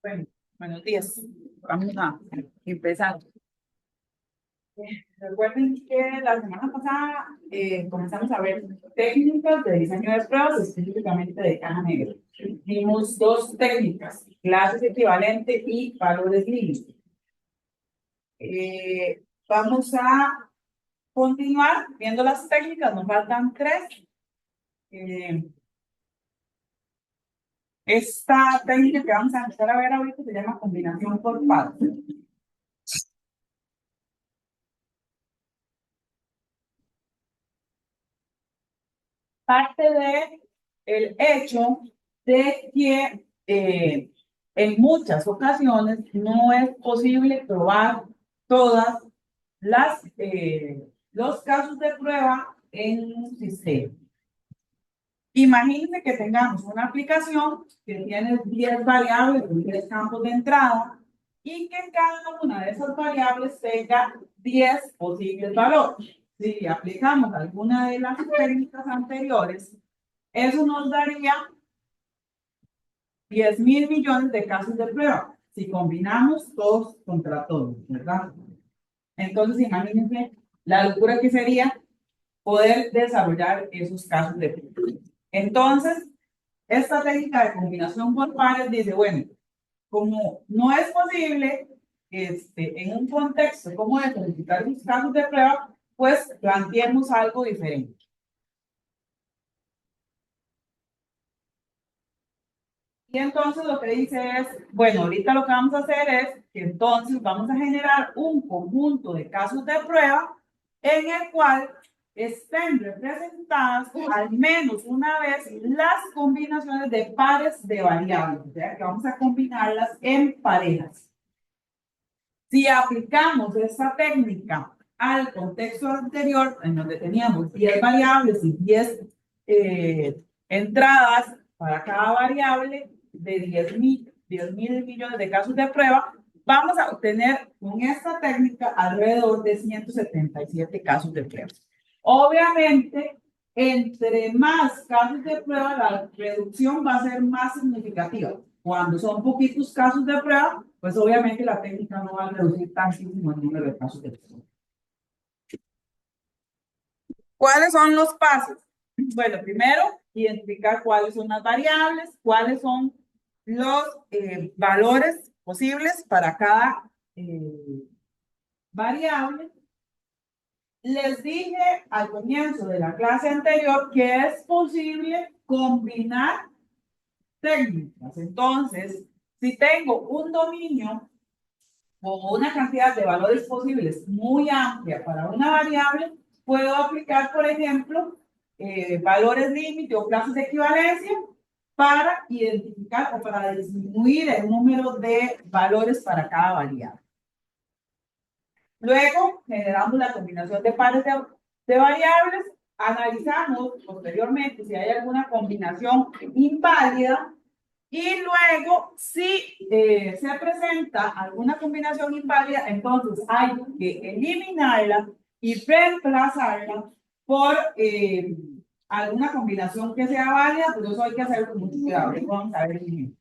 Bueno, buenos días. Vamos a empezar. Recuerden que la semana pasada comenzamos a ver técnicas de diseño de pruebas, específicamente de caja negra. Vimos dos técnicas, clases equivalente y valores límite. Vamos a continuar viendo las técnicas, nos faltan tres. Esta técnica que vamos a empezar a ver ahorita se llama combinación por pares. Parte de el hecho de que en muchas ocasiones no es posible probar todas los casos de prueba en un sistema. Imagínense que tengamos una aplicación que tiene 10 variables, 10 campos de entrada, y que cada una de esas variables tenga 10 posibles valores. Si aplicamos alguna de las técnicas anteriores, eso nos daría 10.000 millones de casos de prueba, si combinamos todos contra todos, ¿verdad? Entonces, imagínense la locura que sería poder desarrollar esos casos de prueba. Entonces, esta técnica de combinación por pares dice, bueno, como no es posible en un contexto como de solicitar los casos de prueba, pues planteemos algo diferente. Y entonces lo que dice es, bueno, ahorita lo que vamos a hacer es que entonces vamos a generar un conjunto de casos de prueba en el cual estén representadas al menos una vez las combinaciones de pares de variables, o sea, que vamos a combinarlas en parejas. Si aplicamos esta técnica al contexto anterior, en donde teníamos 10 variables y 10 entradas para cada variable de 10.000 millones de casos de prueba, vamos a obtener con esta técnica alrededor de 177 casos de prueba. Obviamente, entre más casos de prueba, la reducción va a ser más significativa. Cuando son poquitos casos de prueba, pues obviamente la técnica no va a reducir tantísimo el número de casos de prueba. ¿Cuáles son los pasos? Bueno, primero, identificar cuáles son las variables, cuáles son los valores posibles para cada variable. Les dije al comienzo de la clase anterior que es posible combinar técnicas. Entonces, si tengo un dominio o una cantidad de valores posibles muy amplia para una variable, puedo aplicar, por ejemplo, valores límite o clases de equivalencia para identificar o para disminuir el número de valores para cada variable. Luego, generamos la combinación de pares de variables, analizamos posteriormente si hay alguna combinación inválida y luego, si se presenta alguna combinación inválida, entonces hay que eliminarla y reemplazarla por alguna combinación que sea válida, pero eso hay que hacerlo con mucho cuidado. Vamos a ver el ejemplo.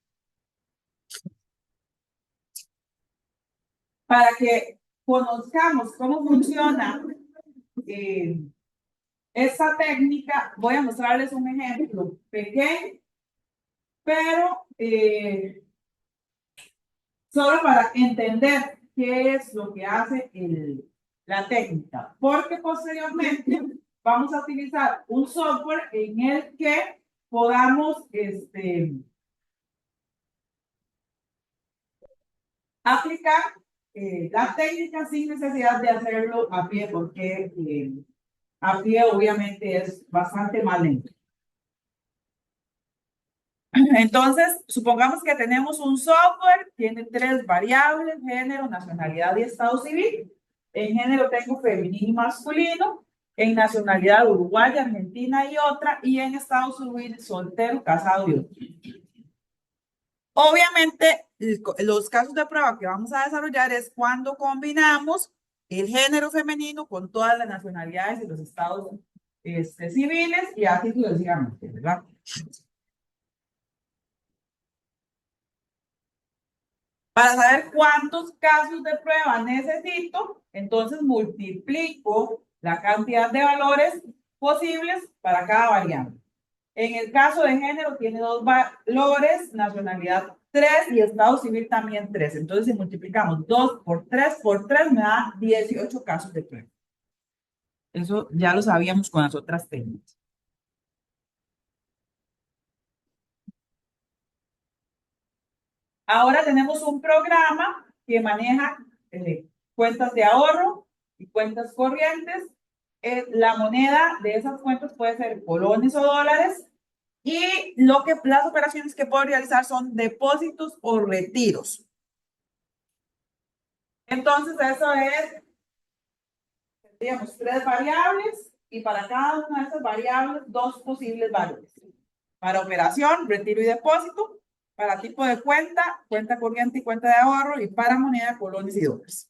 Para que conozcamos cómo funciona esta técnica, voy a mostrarles un ejemplo pequeño, pero solo para entender qué es lo que hace la técnica, porque posteriormente vamos a utilizar un software en el que podamos aplicar la técnica sin necesidad de hacerlo a pie, porque a pie obviamente es bastante más lento. Entonces, supongamos que tenemos un software, tiene 3 variables, género, nacionalidad y estado civil. En género tengo femenino y masculino, en nacionalidad Uruguay, Argentina y otra, y en estado civil soltero, casado y otro. Obviamente, los casos de prueba que vamos a desarrollar es cuando combinamos el género femenino con todas las nacionalidades y los estados civiles y así sucesivamente, ¿verdad? Para saber cuántos casos de prueba necesito, entonces multiplico la cantidad de valores posibles para cada variable. En el caso de género tiene dos valores, nacionalidad 3 y estado civil también 3. Entonces, si multiplicamos 2 por 3 me da 18 casos de prueba. Eso ya lo sabíamos con las otras técnicas. Ahora tenemos un programa que maneja cuentas de ahorro y cuentas corrientes. La moneda de esas cuentas puede ser colones o dólares. Y las operaciones que puedo realizar son depósitos o retiros. Entonces, eso es, digamos, tres variables y para cada una de esas variables, dos posibles valores. Para operación, retiro y depósito. Para tipo de cuenta, cuenta corriente y cuenta de ahorro. Y para moneda, colones y dólares.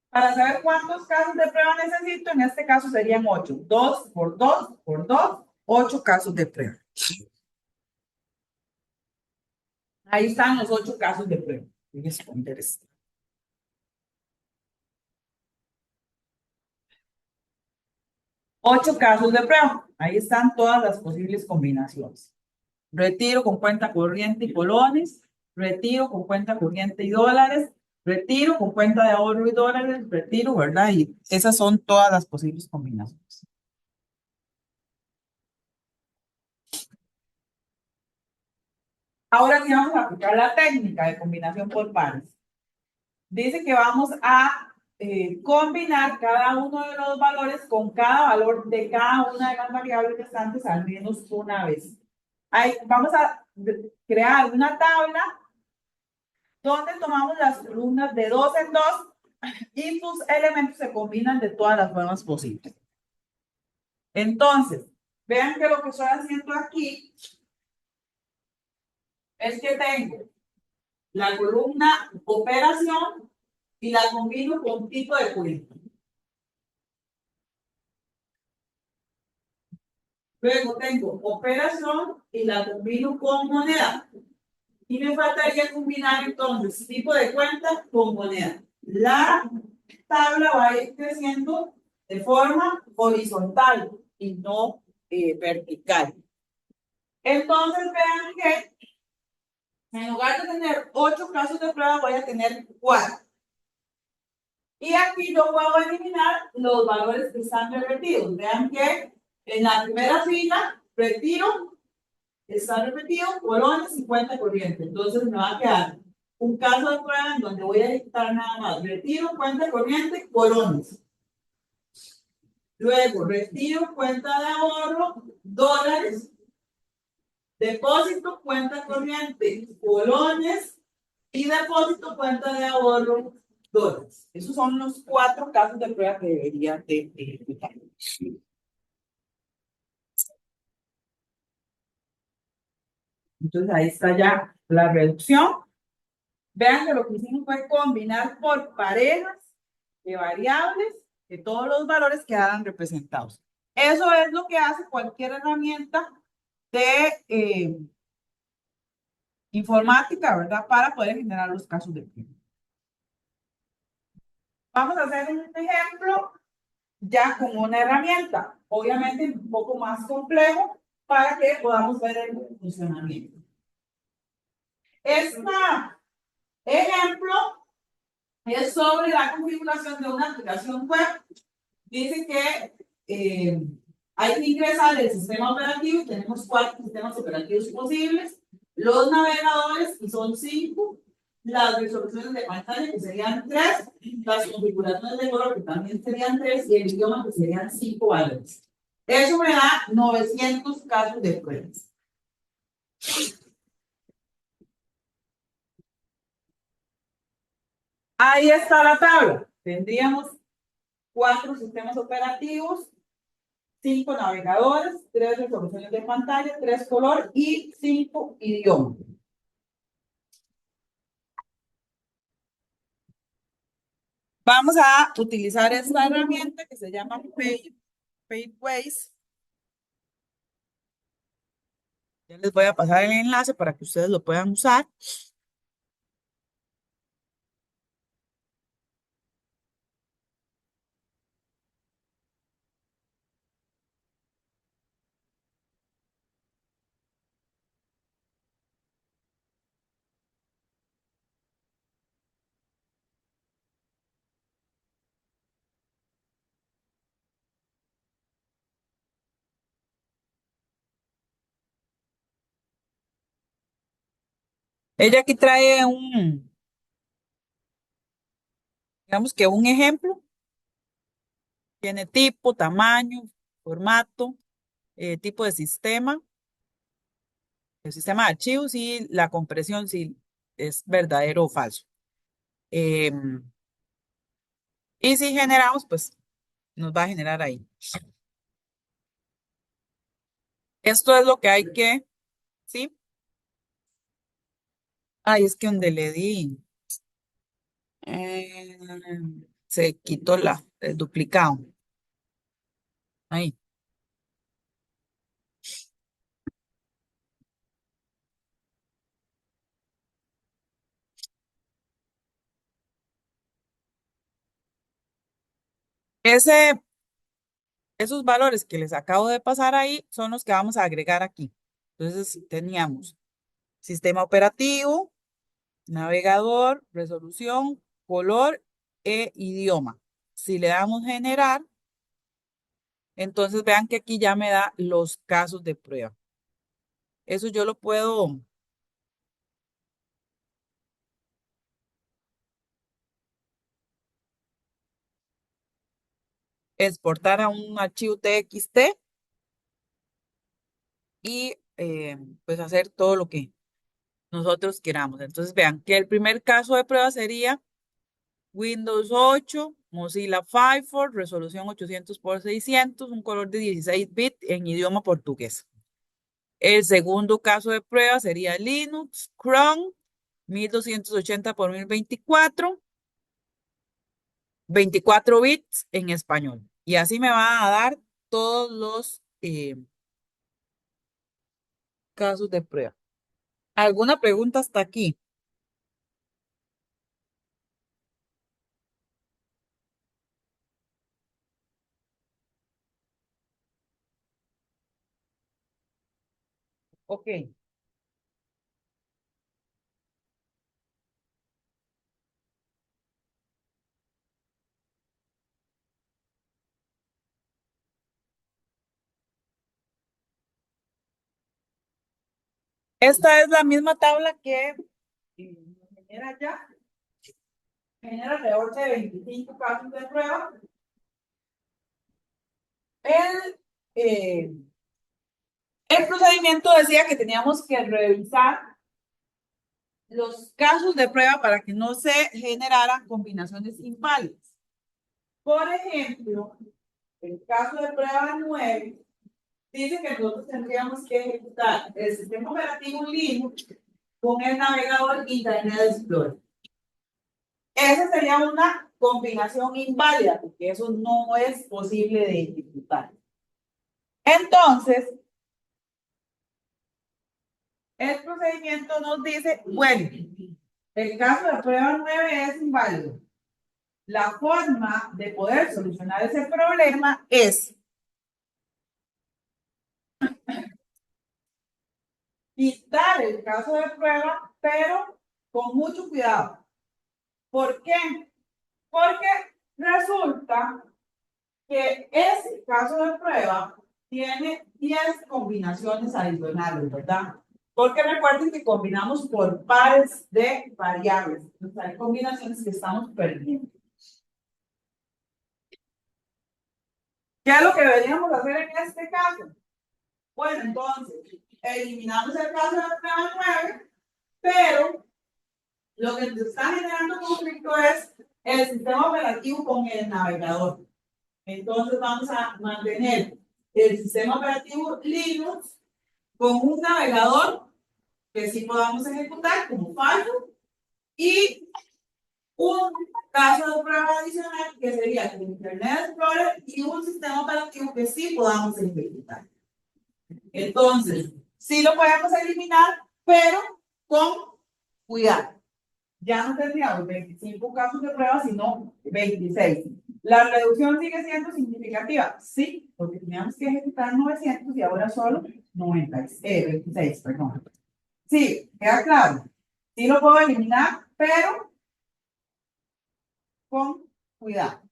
Para saber cuántos casos de prueba necesito, en este caso serían 8. 2 por 2 por 2, 8 casos de prueba. Ahí están los 8 casos de prueba. Es interesante. 8 casos de prueba. Ahí están todas las posibles combinaciones. Retiro con cuenta corriente y colones, retiro con cuenta corriente y dólares, retiro con cuenta de ahorro y dólares, retiro, ¿verdad? Y esas son todas las posibles combinaciones. Ahora sí vamos a aplicar la técnica de combinación por pares. Dice que vamos a combinar cada uno de los valores con cada valor de cada una de las variables restantes al menos una vez. Ahí vamos a crear una tabla donde tomamos las columnas de 2 en 2 y sus elementos se combinan de todas las formas posibles. Entonces, vean que lo que estoy haciendo aquí es que tengo la columna operación y la combino con tipo de cuenta. Luego tengo operación y la combino con moneda. Y me faltaría combinar entonces tipo de cuenta con moneda. La tabla va a ir creciendo de forma horizontal y no vertical. Entonces vean que en lugar de tener 8 casos de prueba voy a tener 4. Y aquí yo puedo eliminar los valores que están repetidos. Vean que en la primera fila retiro está repetido colones y cuenta corriente. Entonces me va a quedar un caso de prueba en donde voy a dictar nada más retiro, cuenta corriente, colones. Luego retiro, cuenta de ahorro, dólares. Depósito, cuenta corriente, colones. Y depósito, cuenta de ahorro, dólares. Esos son los 4 casos de prueba que debería de ejecutar. Entonces ahí está ya la reducción. Vean que lo que hicimos fue combinar por parejas de variables que todos los valores quedaran representados. Eso es lo que hace cualquier herramienta de informática, ¿verdad? Para poder generar los casos de prueba. Vamos a hacer un ejemplo ya con una herramienta, obviamente un poco más complejo para que podamos ver el funcionamiento. Este ejemplo es sobre la configuración de una aplicación web. Dice que hay que ingresar el sistema operativo. Tenemos 4 sistemas operativos posibles, los navegadores, que son 5, las resoluciones de pantalla, que serían 3, las configuraciones de color, que también serían 3, y el idioma, que serían 5 valores. Eso me da 900 casos de pruebas. Ahí está la tabla. Tendríamos 4 sistemas operativos, 5 navegadores, 3 resoluciones de pantalla, 3 color y 5 idiomas. Vamos a utilizar esta herramienta que se llama Pathways. Ya les voy a pasar el enlace para que ustedes lo puedan usar. Ella aquí trae digamos que un ejemplo, tiene tipo, tamaño, formato, tipo de sistema, el sistema de archivos y la compresión si es verdadero o falso. Em, y si generamos, pues nos va a generar ahí. Esto es lo que hay que, ¿sí? Ay, es que donde le di, eh, se quitó el duplicado. Ahí. Ese, esos valores que les acabo de pasar ahí son los que vamos a agregar aquí. Entonces, teníamos sistema operativo, navegador, resolución, color e idioma. Si le damos generar, entonces vean que aquí ya me da los casos de prueba. Eso yo lo puedo exportar a un archivo TXT y pues hacer todo lo que nosotros queramos. Entonces vean que el primer caso de prueba sería Windows 8, Mozilla Firefox, resolución 800 por 600, un color de 16 bits en idioma portugués. El segundo caso de prueba sería Linux, Chrome, 1280 por 1024, 24 bits en español. Y así me va a dar todos los casos de prueba. ¿Alguna pregunta hasta aquí? Ok. Esta es la misma tabla que genera ya, genera alrededor de 25 casos de prueba. El, eh, el procedimiento decía que teníamos que revisar los casos de prueba para que no se generaran combinaciones inválidas. Por ejemplo, el caso de prueba 9 dice que nosotros tendríamos que ejecutar el sistema operativo Linux con el navegador Internet Explorer. Esa sería una combinación inválida, porque eso no es posible de ejecutar. Entonces, el procedimiento nos dice, bueno, el caso de prueba 9 es inválido. La forma de poder solucionar ese problema es quitar el caso de prueba, pero con mucho cuidado. ¿Por qué? Porque resulta que ese caso de prueba tiene 10 combinaciones adicionales, ¿verdad? Porque recuerden que combinamos por pares de variables. Entonces hay combinaciones que estamos perdiendo. ¿Qué es lo que deberíamos hacer en este caso? Bueno, entonces, eliminamos el caso de prueba 9, pero lo que nos está generando conflicto es el sistema operativo con el navegador. Entonces vamos a mantener el sistema operativo Linux con un navegador que sí podamos ejecutar como Firefox y un caso de prueba adicional que sería el Internet Explorer y un sistema operativo que sí podamos ejecutar. Entonces, sí lo podemos eliminar, pero con cuidado. Ya no tendríamos 25 casos de prueba, sino 26. ¿La reducción sigue siendo significativa? Sí, porque teníamos que ejecutar 900 y ahora solo 26, perdón. Sí, queda claro. Sí lo puedo eliminar, pero con cuidado.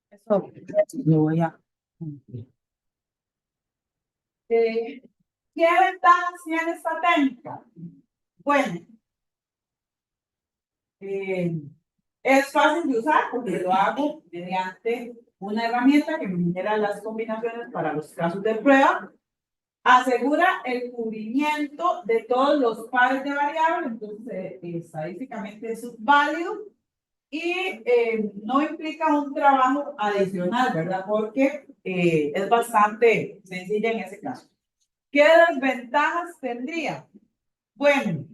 Eso lo voy a cumplir. ¿Qué ventajas tiene esta técnica? Bueno, es fácil de usar porque lo hago mediante una herramienta que me genera las combinaciones para los casos de prueba. Asegura el cubrimiento de todos los pares de variables, entonces estadísticamente eso es válido y no implica un trabajo adicional, ¿verdad? Porque es bastante sencilla en ese caso. ¿Qué desventajas tendría? Bueno,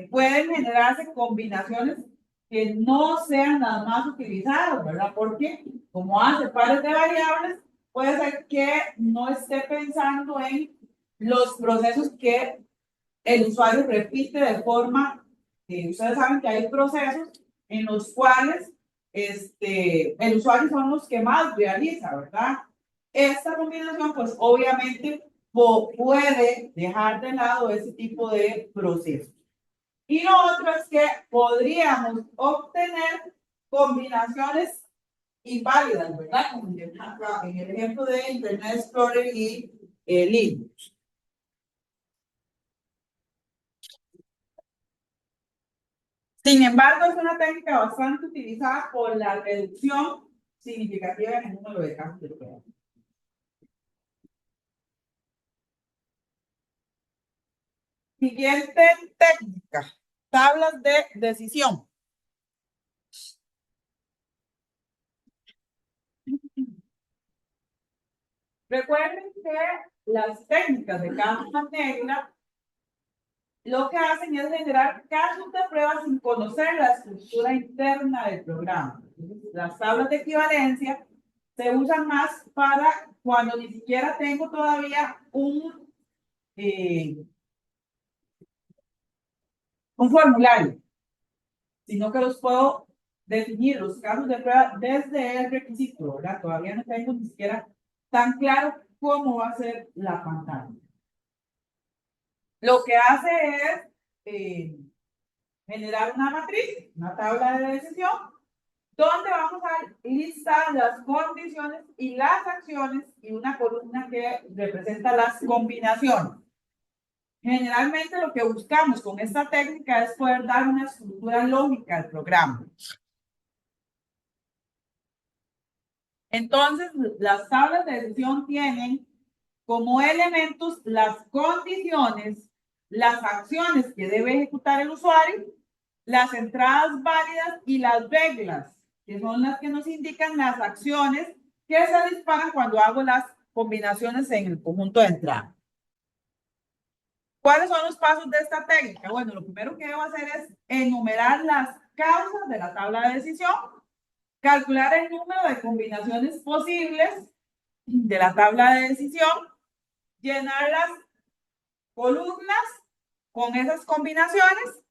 pueden generarse combinaciones que no sean las más utilizadas, ¿verdad? Porque como hace pares de variables, puede ser que no esté pensando en los procesos que el usuario repite de forma, ustedes saben que hay procesos en los cuales el usuario son los que más realiza, ¿verdad? Esta combinación, pues obviamente puede dejar de lado ese tipo de procesos. Y lo otro es que podríamos obtener combinaciones inválidas, ¿verdad? Como en el ejemplo de Internet Explorer y Linux. Sin embargo, es una técnica bastante utilizada por la reducción significativa en el número de casos de prueba. Siguiente técnica, tablas de decisión. Recuerden que las técnicas de caja negra lo que hacen es generar casos de prueba sin conocer la estructura interna del programa. Las tablas de equivalencia se usan más para cuando ni siquiera tengo todavía un formulario, sino que los puedo definir los casos de prueba desde el requisito, ¿verdad? Todavía no tengo ni siquiera tan claro cómo va a ser la pantalla. Lo que hace es generar una matriz, una tabla de decisión, donde vamos a listar las condiciones y las acciones y una columna que representa las combinaciones. Generalmente lo que buscamos con esta técnica es poder dar una estructura lógica al programa. Entonces, las tablas de decisión tienen como elementos las condiciones, las acciones que debe ejecutar el usuario, las entradas válidas y las reglas, que son las que nos indican las acciones que se disparan cuando hago las combinaciones en el conjunto de entrada. ¿Cuáles son los pasos de esta técnica? Bueno, lo primero que debo hacer es enumerar las causas de la tabla de decisión, calcular el número de combinaciones posibles de la tabla de decisión, llenar las columnas con esas combinaciones.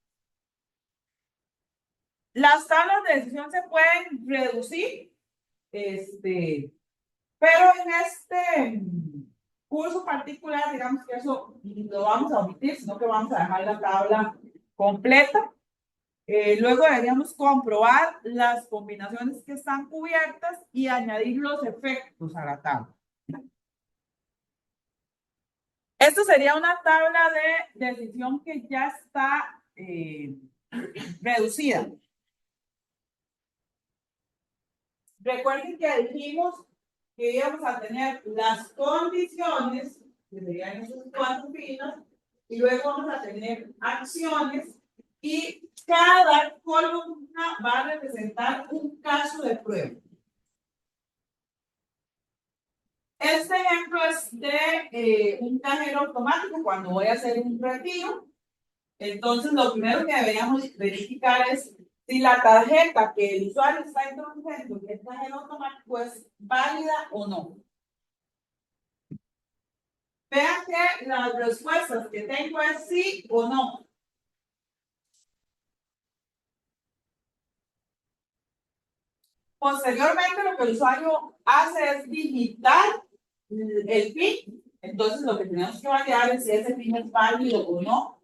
Las tablas de decisión se pueden reducir, pero en este curso particular, digamos que eso lo vamos a omitir, sino que vamos a dejar la tabla completa. Luego deberíamos comprobar las combinaciones que están cubiertas y añadir los efectos a la tabla. Esto sería una tabla de decisión que ya está reducida. Recuerden que dijimos que íbamos a tener las condiciones, que serían esos cuatro filas, y luego vamos a tener acciones, y cada columna va a representar un caso de prueba. Este ejemplo es de un cajero automático cuando voy a hacer un retiro. Entonces, lo primero que deberíamos verificar es Si la tarjeta que el usuario está introduciendo en el cajero automático es válida o no. Vean que las respuestas que tengo es sí o no. Posteriormente, lo que el usuario hace es digitar el PIN. Entonces, lo que tenemos que validar es si ese PIN es válido o no.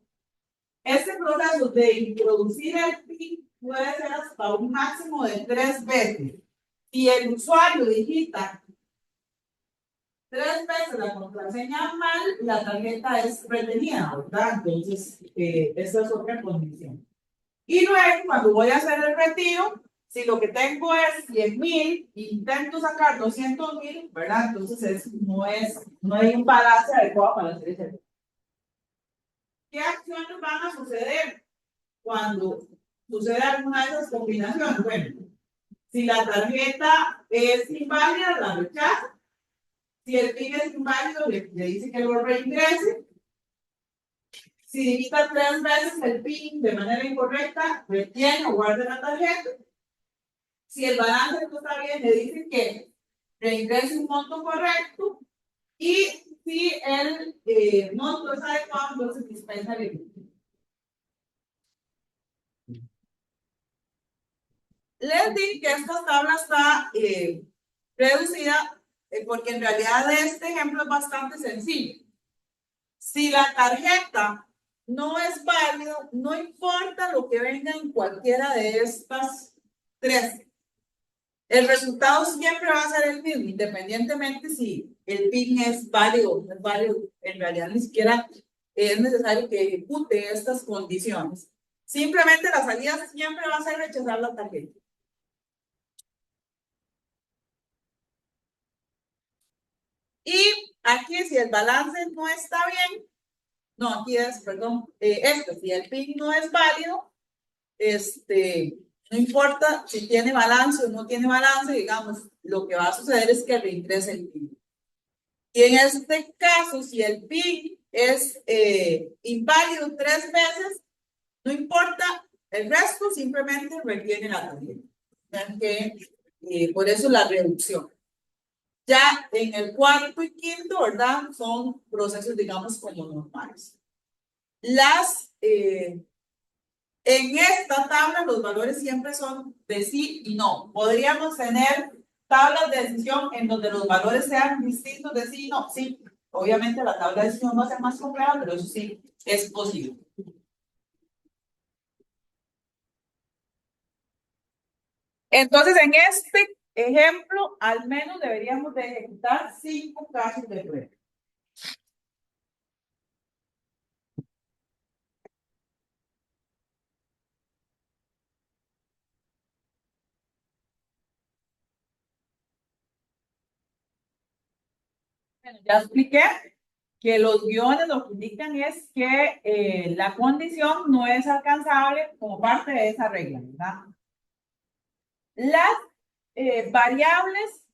Este proceso de introducir el PIN puede ser hasta un máximo de 3 veces. Si el usuario digita 3 veces la contraseña mal, la tarjeta es retenida, ¿verdad? Entonces, esa es otra condición. Y luego, cuando voy a hacer el retiro, si lo que tengo es 100,000, intento sacar 200,000, ¿verdad? Entonces, no hay un balance adecuado para hacer ese. ¿Qué acciones van a suceder cuando sucede alguna de esas combinaciones? Bueno, si la tarjeta es inválida, la rechaza. Si el PIN es inválido, le dice que lo reingrese. Si digita 3 veces el PIN de manera incorrecta, retiene o guarda la tarjeta. Si el balance no está bien, le dice que reingrese un monto correcto. Y si el monto es adecuado, entonces dispensa el equipo. Les di que esta tabla está reducida porque en realidad este ejemplo es bastante sencillo. Si la tarjeta no es válido, no importa lo que venga en cualquiera de estas tres. El resultado siempre va a ser el mismo, independientemente si el PIN es válido o no es válido. En realidad ni siquiera es necesario que ejecute estas condiciones. Simplemente la salida siempre va a ser rechazar la tarjeta. Y aquí si el balance no está bien, no, aquí es, perdón, si el PIN no es válido, no importa si tiene balance o no tiene balance, digamos, lo que va a suceder es que reingrese el PIN. Y en este caso, si el PIN es inválido 3 veces, no importa el resto, simplemente retiene la tarjeta. Por eso la reducción. Ya en el cuarto y quinto, ¿verdad? Son procesos, digamos, como normales. En esta tabla los valores siempre son de sí y no. Podríamos tener tablas de decisión en donde los valores sean distintos de sí y no. Sí, obviamente la tabla de decisión va a ser más compleja, pero eso sí es posible. Entonces, en este ejemplo, al menos deberíamos de ejecutar 5 casos de prueba. Bueno, ya expliqué que los guiones lo que indican es que la condición no es alcanzable como parte de esa regla, ¿verdad? Las variables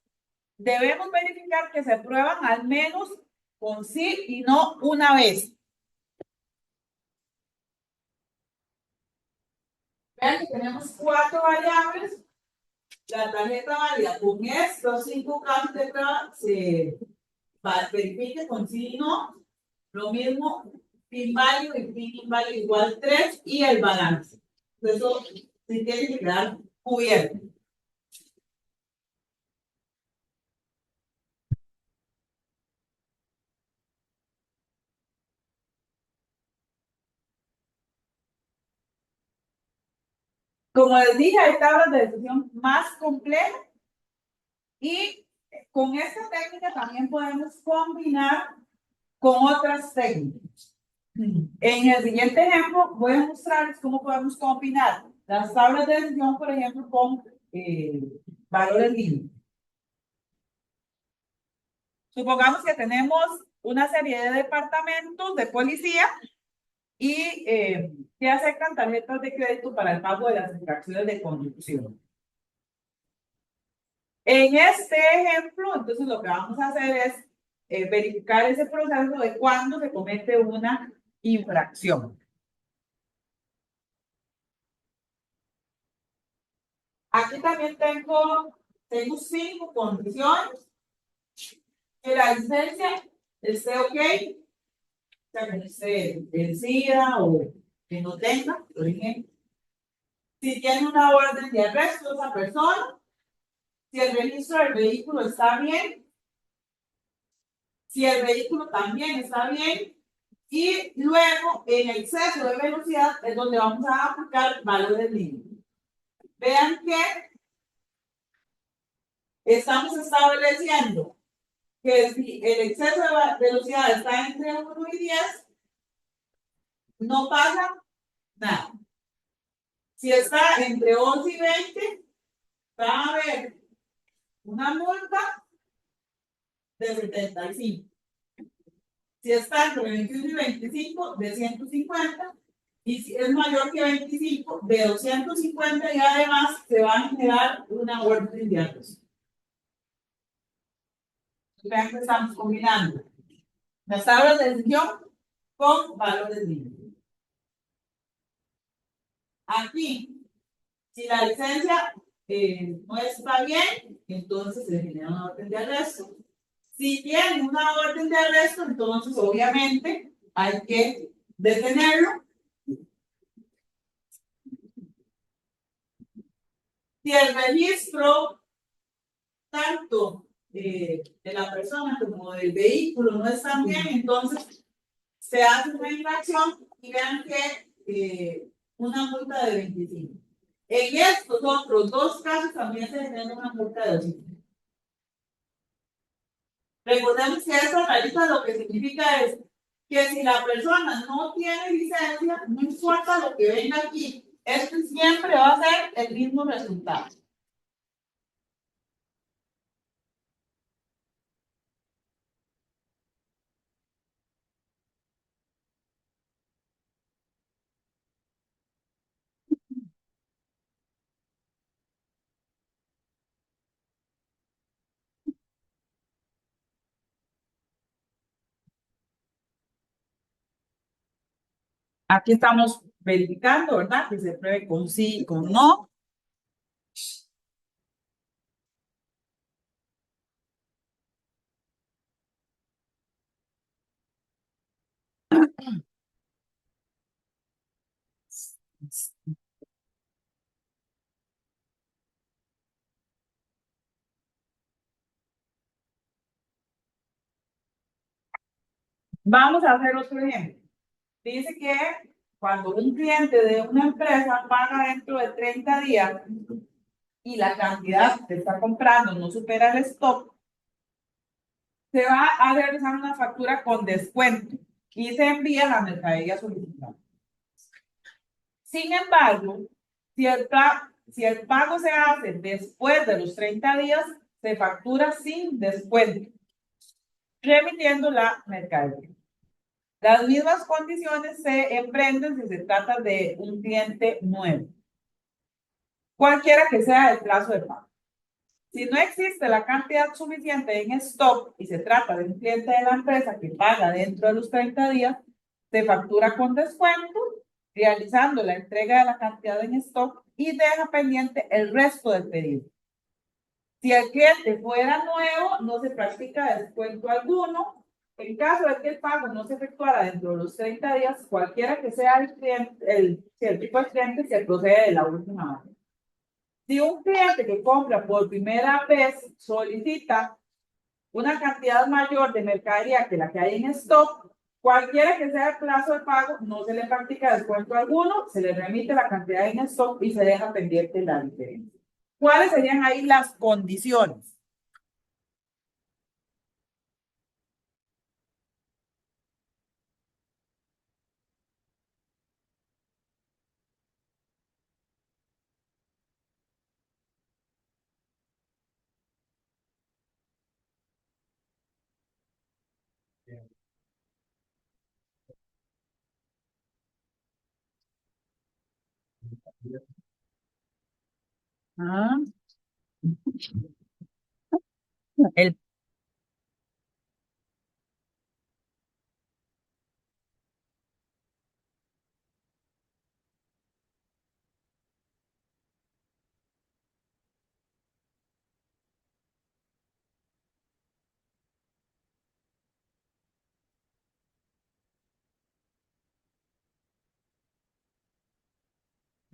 debemos verificar que se prueban al menos con sí y no una vez. Vean que tenemos 4 variables. La tarjeta válida con estos 5 casos de prueba se verifique con sí y no. Lo mismo, PIN válido y PIN inválido igual 3 y el balance. Eso sí tiene que quedar cubierto. Como les dije, hay tablas de decisión más complejas y con esta técnica también podemos combinar con otras técnicas. En el siguiente ejemplo voy a mostrarles cómo podemos combinar las tablas de decisión, por ejemplo, con valores límites. Supongamos que tenemos una serie de departamentos de policía y que aceptan tarjetas de crédito para el pago de las infracciones de conducción. En este ejemplo, entonces lo que vamos a hacer es verificar ese proceso de cuándo se comete una infracción. Aquí también tengo 5 condiciones. Que la licencia esté ok, o sea, que no esté vencida o que no tenga, por ejemplo. Si tiene una orden de arresto de esa persona, si el registro del vehículo está bien, si el vehículo también está bien, y luego en exceso de velocidad es donde vamos a aplicar valores límites. Vean que estamos estableciendo que si el exceso de velocidad está entre 1 y 10, no pasa nada. Si está entre 11 y 20, va a haber una multa de 75. Si está entre 21 y 25, de 150. Y si es mayor que 25, de 250. Y además se va a generar una orden de arresto. Vean que estamos combinando las tablas de decisión con valores límites. Aquí, si la licencia no está bien, entonces se genera una orden de arresto. Si tiene una orden de arresto, entonces obviamente hay que detenerlo. Si el registro tanto de la persona como del vehículo no está bien, entonces se hace una infracción y vean que una multa de 25. En estos otros 2 casos también se genera una multa de 200. Recordemos que esta rayita lo que significa es que si la persona no tiene licencia, no importa lo que venga aquí, esto siempre va a ser el mismo resultado. Aquí estamos verificando, ¿verdad? Que se pruebe con sí y con no. Vamos a hacer otro ejemplo. Dice que cuando un cliente de una empresa paga dentro de 30 días y la cantidad que está comprando no supera el stock, se va a realizar una factura con descuento y se envía la mercadería solicitada. Sin embargo, si el pago se hace después de los 30 días, se factura sin descuento, remitiendo la mercadería. Las mismas condiciones se emprenden si se trata de un cliente nuevo, cualquiera que sea el plazo de pago. Si no existe la cantidad suficiente en stock y se trata de un cliente de la empresa que paga dentro de los 30 días, se factura con descuento, realizando la entrega de la cantidad en stock y deja pendiente el resto del pedido. Si el cliente fuera nuevo, no se practica descuento alguno. En caso de que el pago no se efectuara dentro de los 30 días, cualquiera que sea el cliente, el tipo de cliente, se procede de la última manera. Si un cliente que compra por primera vez solicita una cantidad mayor de mercadería que la que hay en stock, cualquiera que sea el plazo de pago, no se le practica descuento alguno, se le remite la cantidad en stock y se deja pendiente la diferencia. ¿Cuáles serían ahí las condiciones? Ah, el,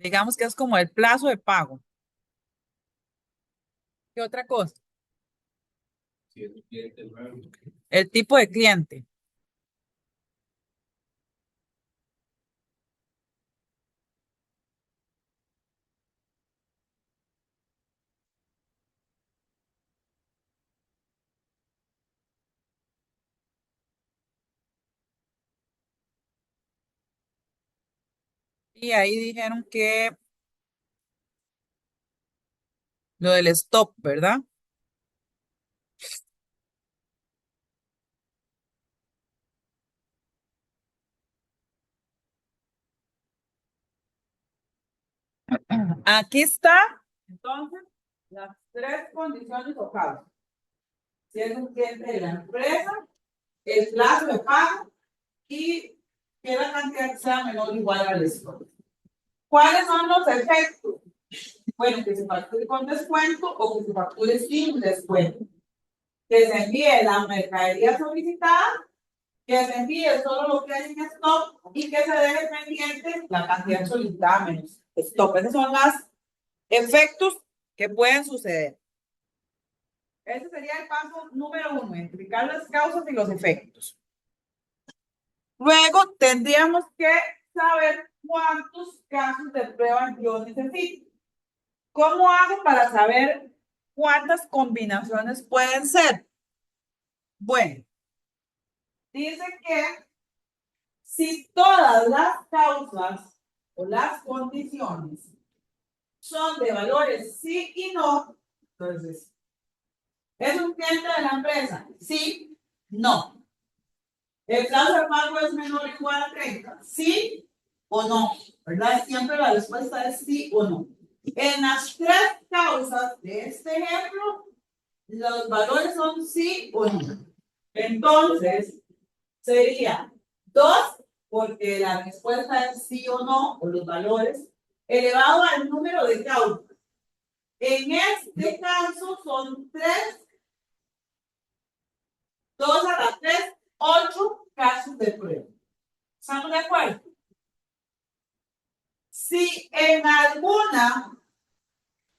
Digamos que es como el plazo de pago. ¿Qué otra cosa? El tipo de cliente. Y ahí dijeron que lo del stop, ¿verdad? Aquí está, entonces, las tres condiciones o causas. Si es un cliente de la empresa, el plazo de pago y que la cantidad sea menor o igual al stop. ¿Cuáles son los efectos? Bueno, que se facture con descuento o que se facture sin descuento. Que se envíe la mercadería solicitada, que se envíe solo lo que hay en stock y que se deje pendiente la cantidad solicitada menos stock. Esos son los efectos que pueden suceder. Ese sería el paso número uno, identificar las causas y los efectos. Luego tendríamos que saber cuántos casos de prueba yo necesito. ¿Cómo hago para saber cuántas combinaciones pueden ser? Bueno, dice que si todas las causas o las condiciones son de valores sí y no, entonces, ¿es un cliente de la empresa? Sí, no. ¿El plazo de pago es menor o igual a 30? ¿Sí o no? ¿Verdad? Siempre la respuesta es sí o no. En las tres causas de este ejemplo, los valores son sí o no. Entonces, sería 2 porque la respuesta es sí o no, o los valores, elevado al número de causas. En este caso son 3, 2 a la 3, 8 casos de prueba. ¿Estamos de acuerdo? Si en alguna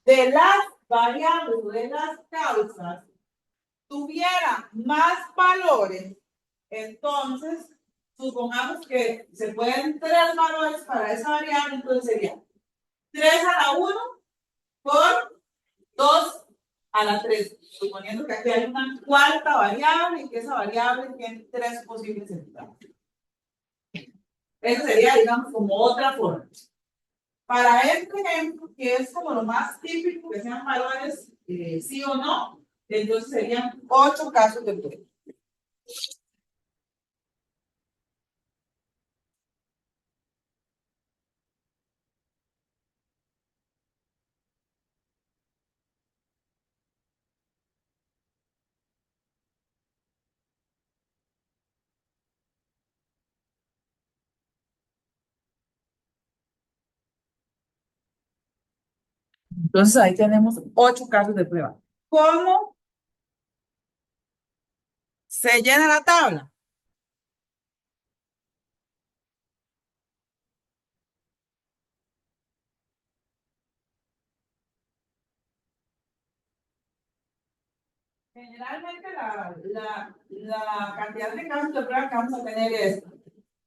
de las variables o de las causas tuviera más valores, entonces supongamos que se pueden 3 valores para esa variable, entonces sería 3 a la 1 por 2 a la 3, suponiendo que aquí hay una cuarta variable y que esa variable tiene 3 posibles entradas. Eso sería, digamos, como otra forma. Para este ejemplo, que es como lo más típico, que sean valores sí o no, entonces serían 8 casos de prueba. Entonces ahí tenemos 8 casos de prueba. ¿Cómo se llena la tabla? Generalmente la cantidad de casos de prueba que vamos a tener es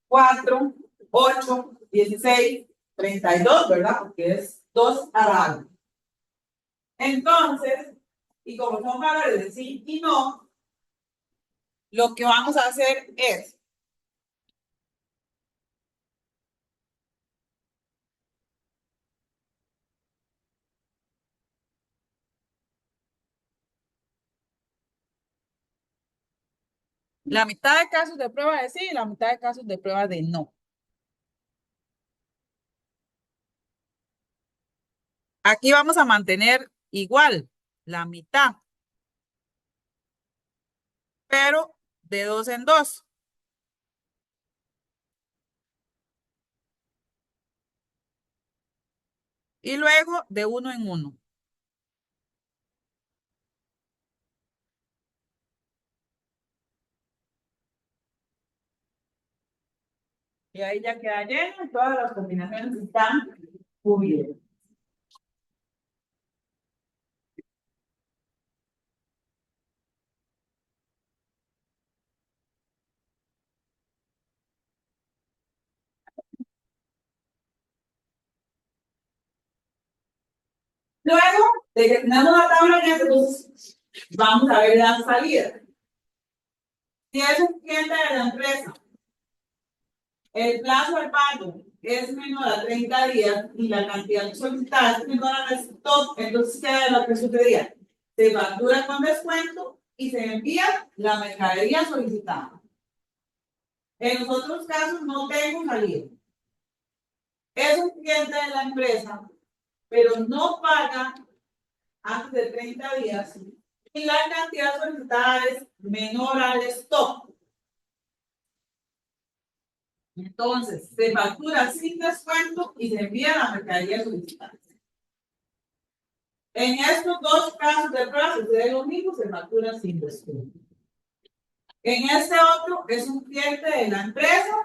4, 8, 16, 32, ¿verdad? Porque es 2 a la alta. Entonces, y como son valores de sí y no, lo que vamos a hacer es la mitad de casos de prueba de sí y la mitad de casos de prueba de no. Aquí vamos a mantener igual la mitad, pero de 2 en 2 y luego de 1 en 1. Y ahí ya queda lleno, todas las combinaciones están hubiera. Luego de que tenemos la tabla en entonces vamos a ver la salida. Si es un cliente de la empresa, el plazo de pago es menor a 30 días y la cantidad solicitada es menor al stock, entonces queda lo que sucedía. Se factura con descuento y se envía la mercadería solicitada. En los otros casos no tengo salida. Es un cliente de la empresa, pero no paga antes de 30 días y la cantidad solicitada es menor al stock. Entonces, se factura sin descuento y se envía la mercadería solicitada. En estos dos casos de prueba sucede lo mismo, se factura sin descuento. En este otro es un cliente de la empresa,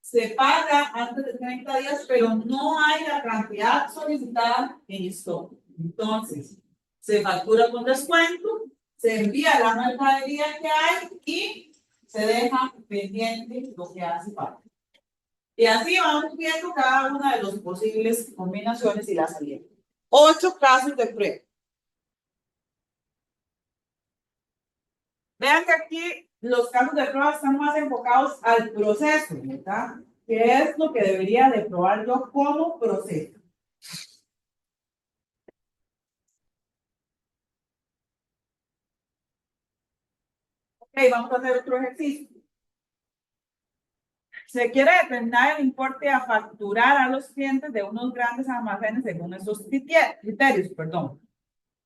se paga antes de 30 días, pero no hay la cantidad solicitada en stock. Entonces, se factura con descuento, se envía la mercadería que hay y se deja pendiente lo que hace falta. Y así vamos viendo cada una de las posibles combinaciones y la salida. 8 casos de prueba. Vean que aquí los casos de prueba están más enfocados al proceso, ¿verdad? ¿Qué es lo que debería de probar yo como proceso? Ok, vamos a hacer otro ejercicio. Se quiere determinar el importe a facturar a los clientes de unos grandes almacenes según estos criterios, perdón.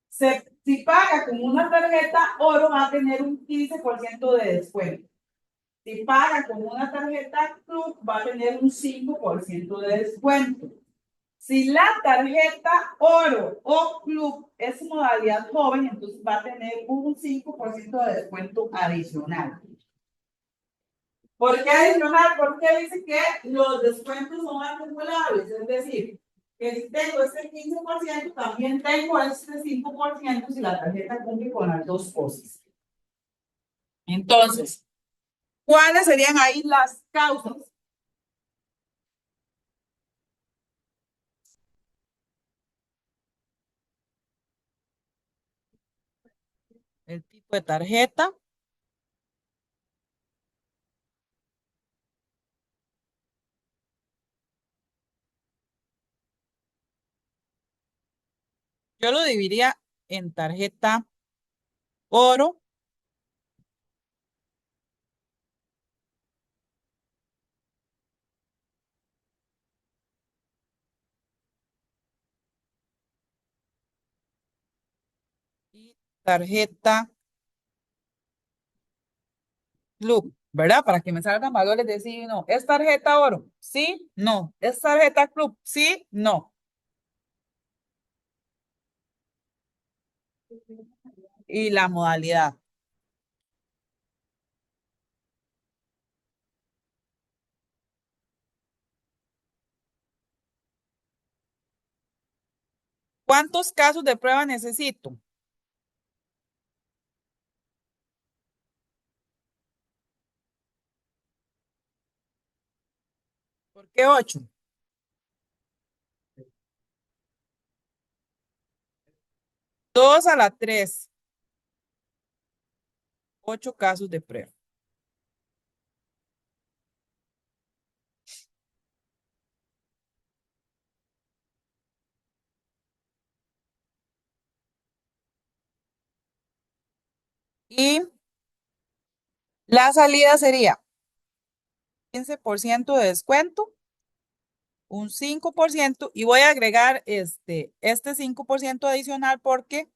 Si paga con una tarjeta oro, va a tener un 15% de descuento. Si paga con una tarjeta club, va a tener un 5% de descuento. Si la tarjeta oro o club es modalidad joven, entonces va a tener un 5% de descuento adicional. ¿Por qué adicional? Porque dice que los descuentos son acumulables, es decir, que si tengo este 15%, también tengo este 5% si la tarjeta cumple con las dos cosas. Entonces, ¿cuáles serían ahí las causas? El tipo de tarjeta. Yo lo dividiría en tarjeta oro y tarjeta club, ¿verdad? Para que me salgan valores de sí y no. ¿Es tarjeta oro? Sí, no. ¿Es tarjeta club? Sí, no. Y la modalidad. ¿Cuántos casos de prueba necesito? ¿Por qué 8? 2 a la 3. 8 casos de prueba. Y la salida sería 15% de descuento, un 5% y voy a agregar este 5% adicional porque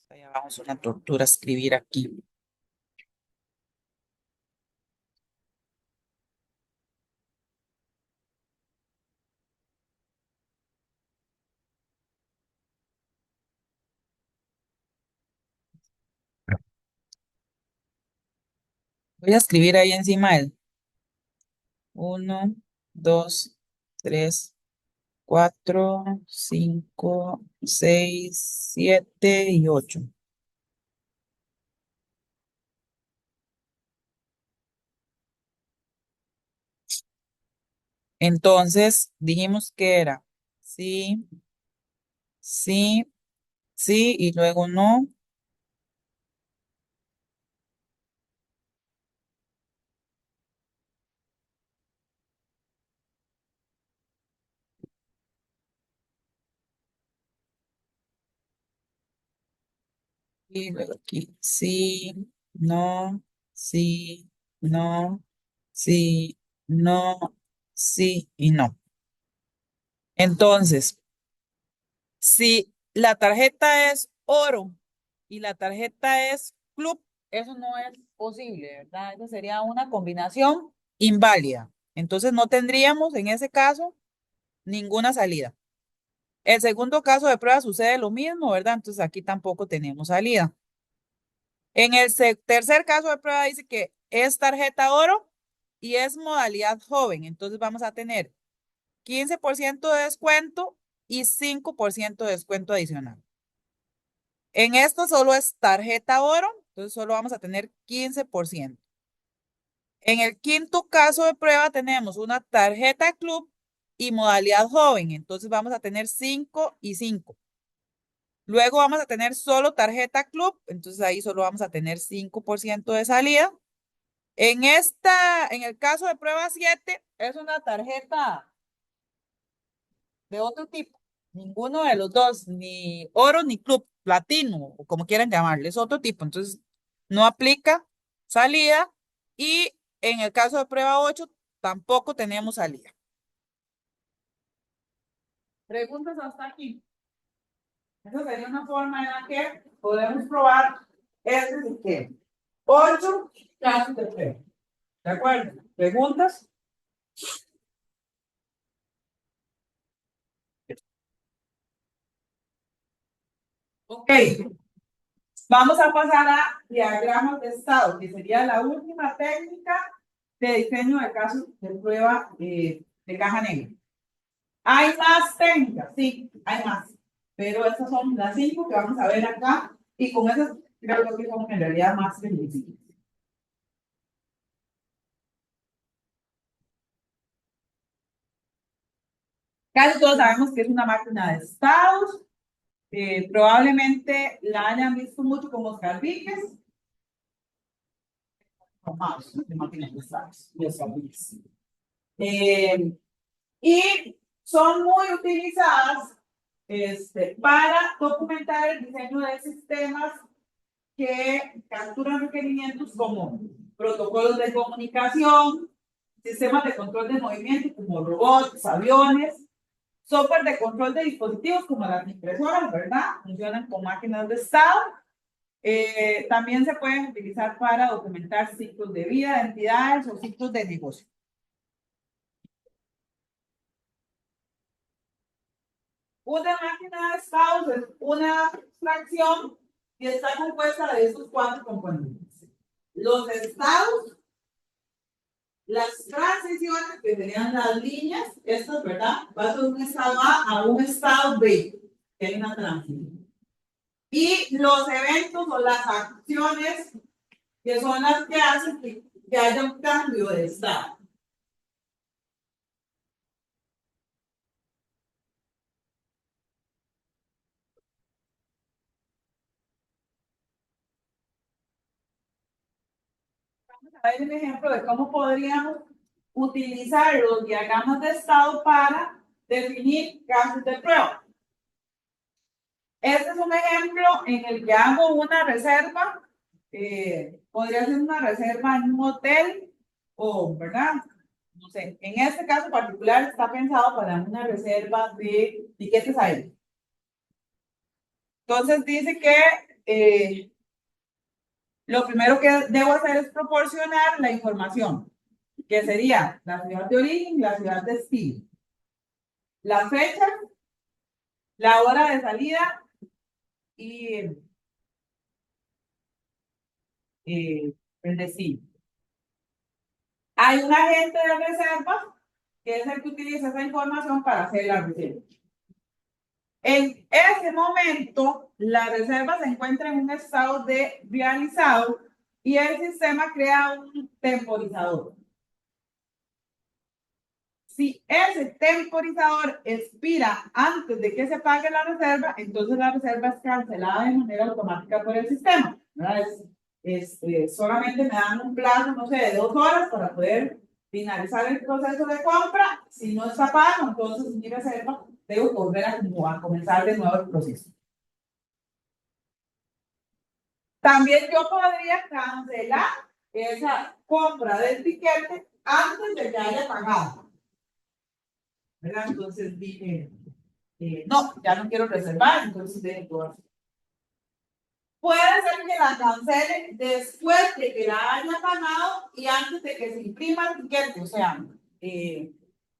ahí abajo es una tortura escribir aquí. Voy a escribir ahí encima el 1, 2, 3, 4, 5, 6, 7 y 8. Entonces, dijimos que era sí, sí, sí y luego no. Y luego aquí sí, no, sí, no, sí, no, sí y no. Entonces, si la tarjeta es oro y la tarjeta es club, eso no es posible, ¿verdad? Esa sería una combinación inválida. Entonces no tendríamos en ese caso ninguna salida. El segundo caso de prueba sucede lo mismo, ¿verdad? Entonces aquí tampoco tenemos salida. En el tercer caso de prueba dice que es tarjeta oro y es modalidad joven. Entonces vamos a tener 15% de descuento y 5% de descuento adicional. En esto solo es tarjeta oro, entonces solo vamos a tener 15%. En el quinto caso de prueba tenemos una tarjeta club y modalidad joven, entonces vamos a tener 5 y 5. Luego vamos a tener solo tarjeta club, entonces ahí solo vamos a tener 5% de salida. En el caso de prueba 7 es una tarjeta de otro tipo. Ninguno de los dos, ni oro ni club, platino, o como quieran llamarle, es otro tipo. Entonces, no aplica salida. Y en el caso de prueba 8 tampoco tenemos salida. Preguntas hasta aquí. Esa sería una forma en la que podemos probar este sistema. 8 casos de prueba. ¿De acuerdo? ¿Preguntas? Ok. Vamos a pasar a diagramas de estado, que sería la última técnica de diseño de casos de prueba de caja negra. ¿Hay más técnicas? Sí, hay más. Pero estas son las 5 que vamos a ver acá y con esas creo que son en realidad más sencillas. Casi todos sabemos que es una máquina de estados. Probablemente la hayan visto mucho con Oscar Víquez. O más de máquinas de estados. Oscar Víquez. Y son muy utilizadas para documentar el diseño de sistemas que capturan requerimientos como protocolos de comunicación, sistemas de control de movimiento como robots, aviones, software de control de dispositivos como las impresoras, ¿verdad? Funcionan con máquinas de estado. También se pueden utilizar para documentar ciclos de vida de entidades o ciclos de negocio. Una máquina de estados es una fracción y está compuesta de estos 4 componentes. Los estados, las transiciones, que serían las líneas, estas, ¿verdad? Va de un estado A a un estado B, que hay una transición. Y los eventos o las acciones, que son las que hacen que haya un cambio de estado. A ver un ejemplo de cómo podríamos utilizar los diagramas de estado para definir casos de prueba. Este es un ejemplo en el que hago una reserva. Podría ser una reserva en un hotel o, ¿verdad? No sé, en este caso particular está pensado para una reserva de tiquetes aéreos. Entonces dice que lo primero que debo hacer es proporcionar la información, que sería la ciudad de origen, la ciudad de destino, la fecha, la hora de salida y el destino. Hay un agente de reserva que es el que utiliza esa información para hacer la reserva. En ese momento, la reserva se encuentra en un estado de realizado y el sistema crea un temporizador. Si ese temporizador expira antes de que se pague la reserva, entonces la reserva es cancelada de manera automática por el sistema. Solamente me dan un plazo, no sé, de 2 horas para poder finalizar el proceso de compra. Si no está pago, entonces mi reserva debo volver a comenzar de nuevo el proceso. También yo podría cancelar esa compra del tiquete antes de que haya pagado. ¿Verdad? Entonces dije, no, ya no quiero reservar, entonces dejo. Puede ser que la cancele después de que la haya pagado y antes de que se imprima el tiquete. O sea,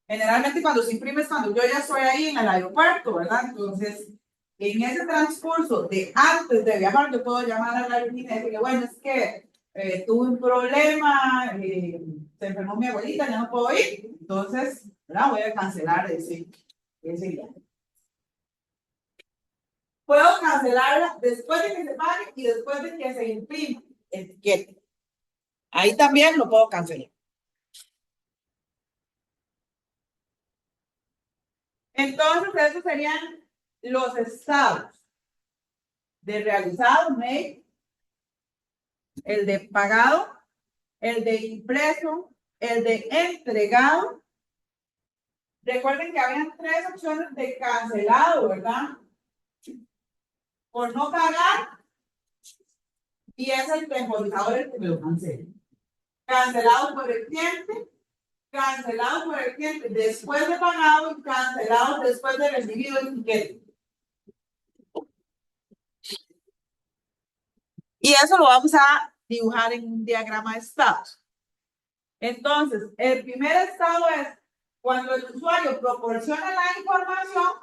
generalmente cuando se imprime es cuando yo ya estoy ahí en el aeropuerto, ¿verdad? Entonces, en ese transcurso de antes de viajar, yo puedo llamar a la aerolínea y decirle, bueno, es que tuve un problema, se enfermó mi abuelita, ya no puedo ir. Entonces, ¿verdad? Voy a cancelar ese viaje. Puedo cancelarla después de que se pague y después de que se imprima el tiquete. Ahí también lo puedo cancelar. Entonces, esos serían los estados de realizado, mail, el de pagado, el de impreso, el de entregado. Recuerden que habían 3 opciones de cancelado, ¿verdad? Por no pagar, y es el temporizador el que me lo cancela. Cancelado por el cliente, cancelado por el cliente después de pagado y cancelado después de recibido el tiquete. Y eso lo vamos a dibujar en un diagrama de estados. Entonces, el primer estado es cuando el usuario proporciona la información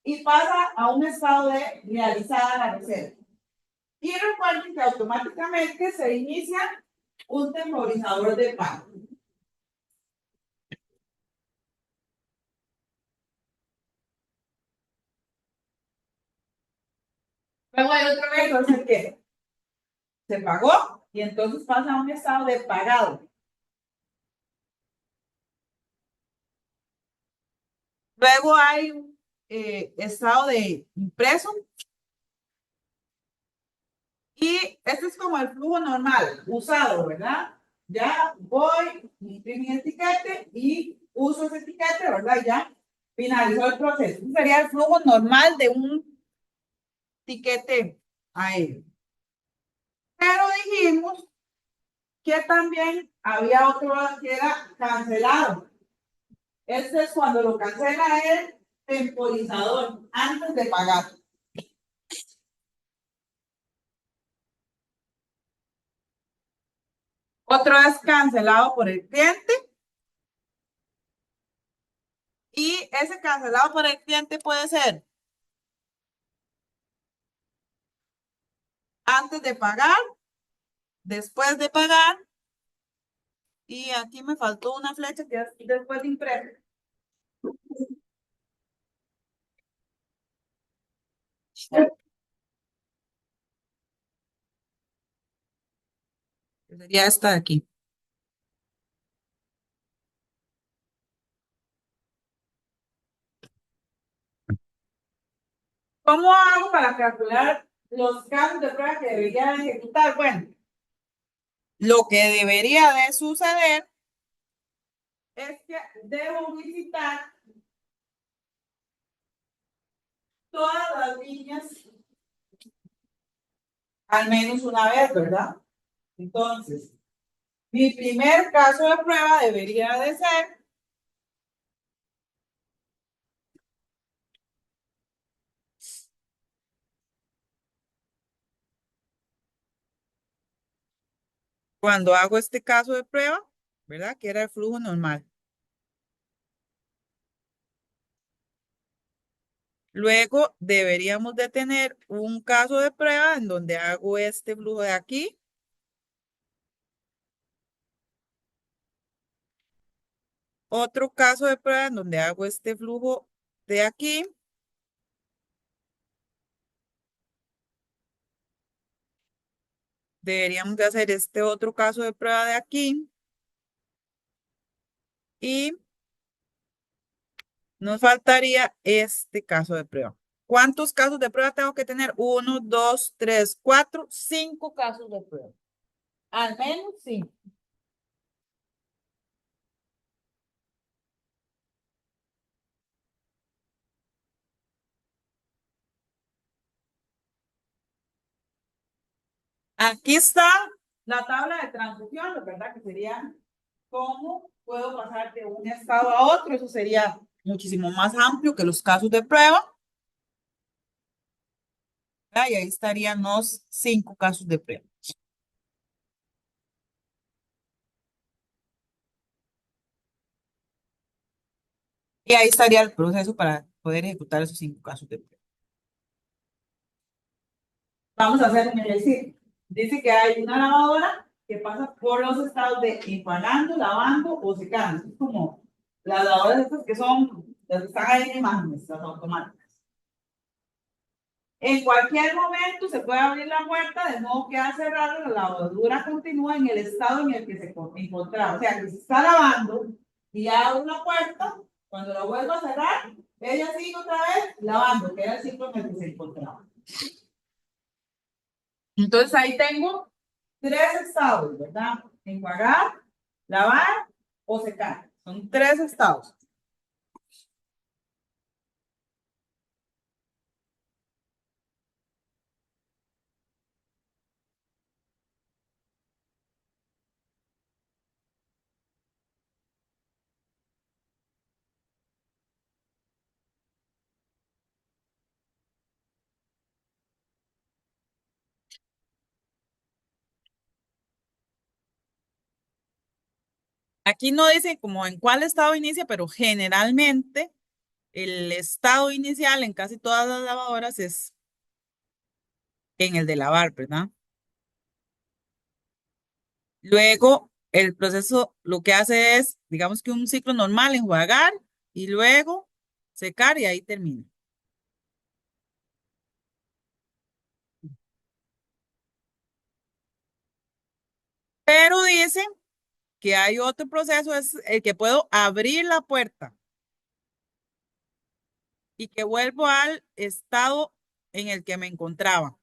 y pasa a un estado de realizada la reserva. Y recuerden que automáticamente se inicia un temporizador de pago. Luego hay otro método, es el que se pagó y entonces pasa a un estado de pagado. Luego hay un estado de impreso. Y este es como el flujo normal, usado, ¿verdad? Ya voy, imprimo el etiquete y uso ese etiquete, ¿verdad? Ya finalizó el proceso. Este sería el flujo normal de un tiquete aéreo. Pero dijimos que también había otro que era cancelado. Este es cuando lo cancela el temporizador antes de pagar. Otro es cancelado por el cliente. Y ese cancelado por el cliente puede ser antes de pagar, después de pagar, y aquí me faltó una flecha que es después de impreso. Sería esta de aquí. ¿Cómo hago para calcular los casos de prueba que debería ejecutar? Bueno, lo que debería de suceder es que debo visitar todas las líneas al menos una vez, ¿verdad? Entonces, mi primer caso de prueba debería de ser cuando hago este caso de prueba, ¿verdad? Que era el flujo normal. Luego deberíamos de tener un caso de prueba en donde hago este flujo de aquí. otro caso de prueba en donde hago este flujo de aquí. Deberíamos de hacer este otro caso de prueba de aquí. Y nos faltaría este caso de prueba. ¿Cuántos casos de prueba tengo que tener? Uno, dos, tres, cuatro, cinco casos de prueba. Al menos cinco. Aquí está la tabla de transfusión, ¿verdad? Que sería cómo puedo pasar de un estado a otro. Eso sería muchísimo más amplio que los casos de prueba. ¿Verdad? Y ahí estarían los cinco casos de prueba. Y ahí estaría el proceso para poder ejecutar esos cinco casos de prueba. Vamos a hacer un ejercicio. Dice que hay una lavadora que pasa por los estados de empalando, lavando o secando. Es como las lavadoras estas que son, las que están ahí en imágenes, las automáticas. En cualquier momento se puede abrir la puerta, de modo que al cerrarla, la lavadora continúa en el estado en el que se encontraba. O sea, que se está lavando y abre una puerta, cuando la vuelva a cerrar, ella sigue otra vez lavando, que era el ciclo en el que se encontraba. Entonces ahí tengo tres estados, ¿verdad? Enjuagar, lavar o secar. Son tres estados. Aquí no dice como en cuál estado inicia, pero generalmente el estado inicial en casi todas las lavadoras es en el de lavar, ¿verdad? Luego, el proceso lo que hace es, digamos que un ciclo normal, enjuagar y luego secar y ahí termina. Pero dice que hay otro proceso, es el que puedo abrir la puerta y que vuelvo al estado en el que me encontraba.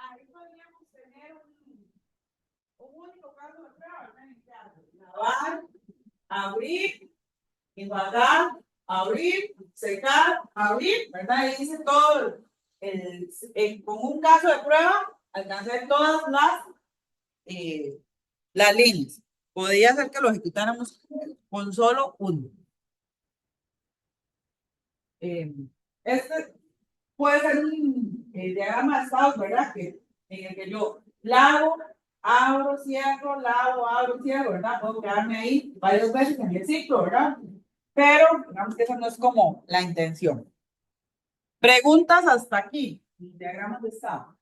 Ahí podríamos tener un único caso de prueba, ¿verdad? Lavar, abrir, enjuagar, abrir, secar, abrir, ¿verdad? Ahí dice todo con un caso de prueba, alcancé todas las líneas. Podría ser que lo ejecutáramos con solo uno. Eh, este puede ser un diagrama de estados, ¿verdad? En el que yo lavo, abro, cierro, ¿verdad? Puedo quedarme ahí varias veces en el ciclo, ¿verdad? Pero digamos que eso no es como la intención. Preguntas hasta aquí, diagramas de estado.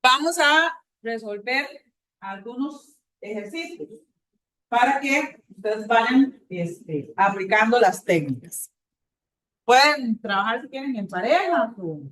Vamos a resolver algunos ejercicios para que ustedes vayan aplicando las técnicas. Pueden trabajar si quieren en pareja o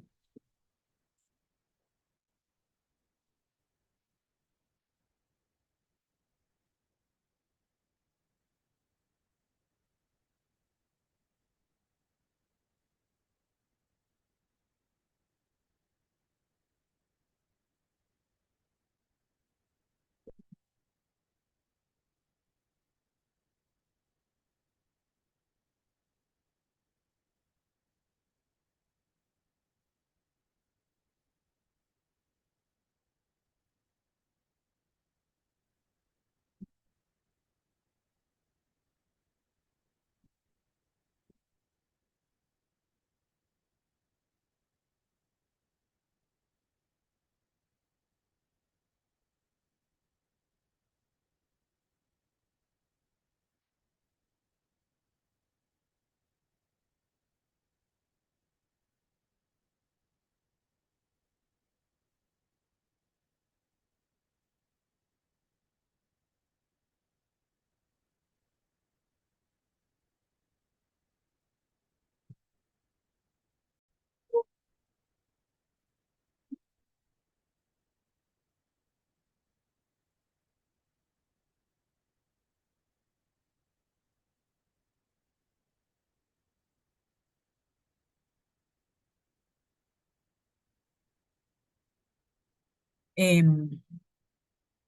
Em,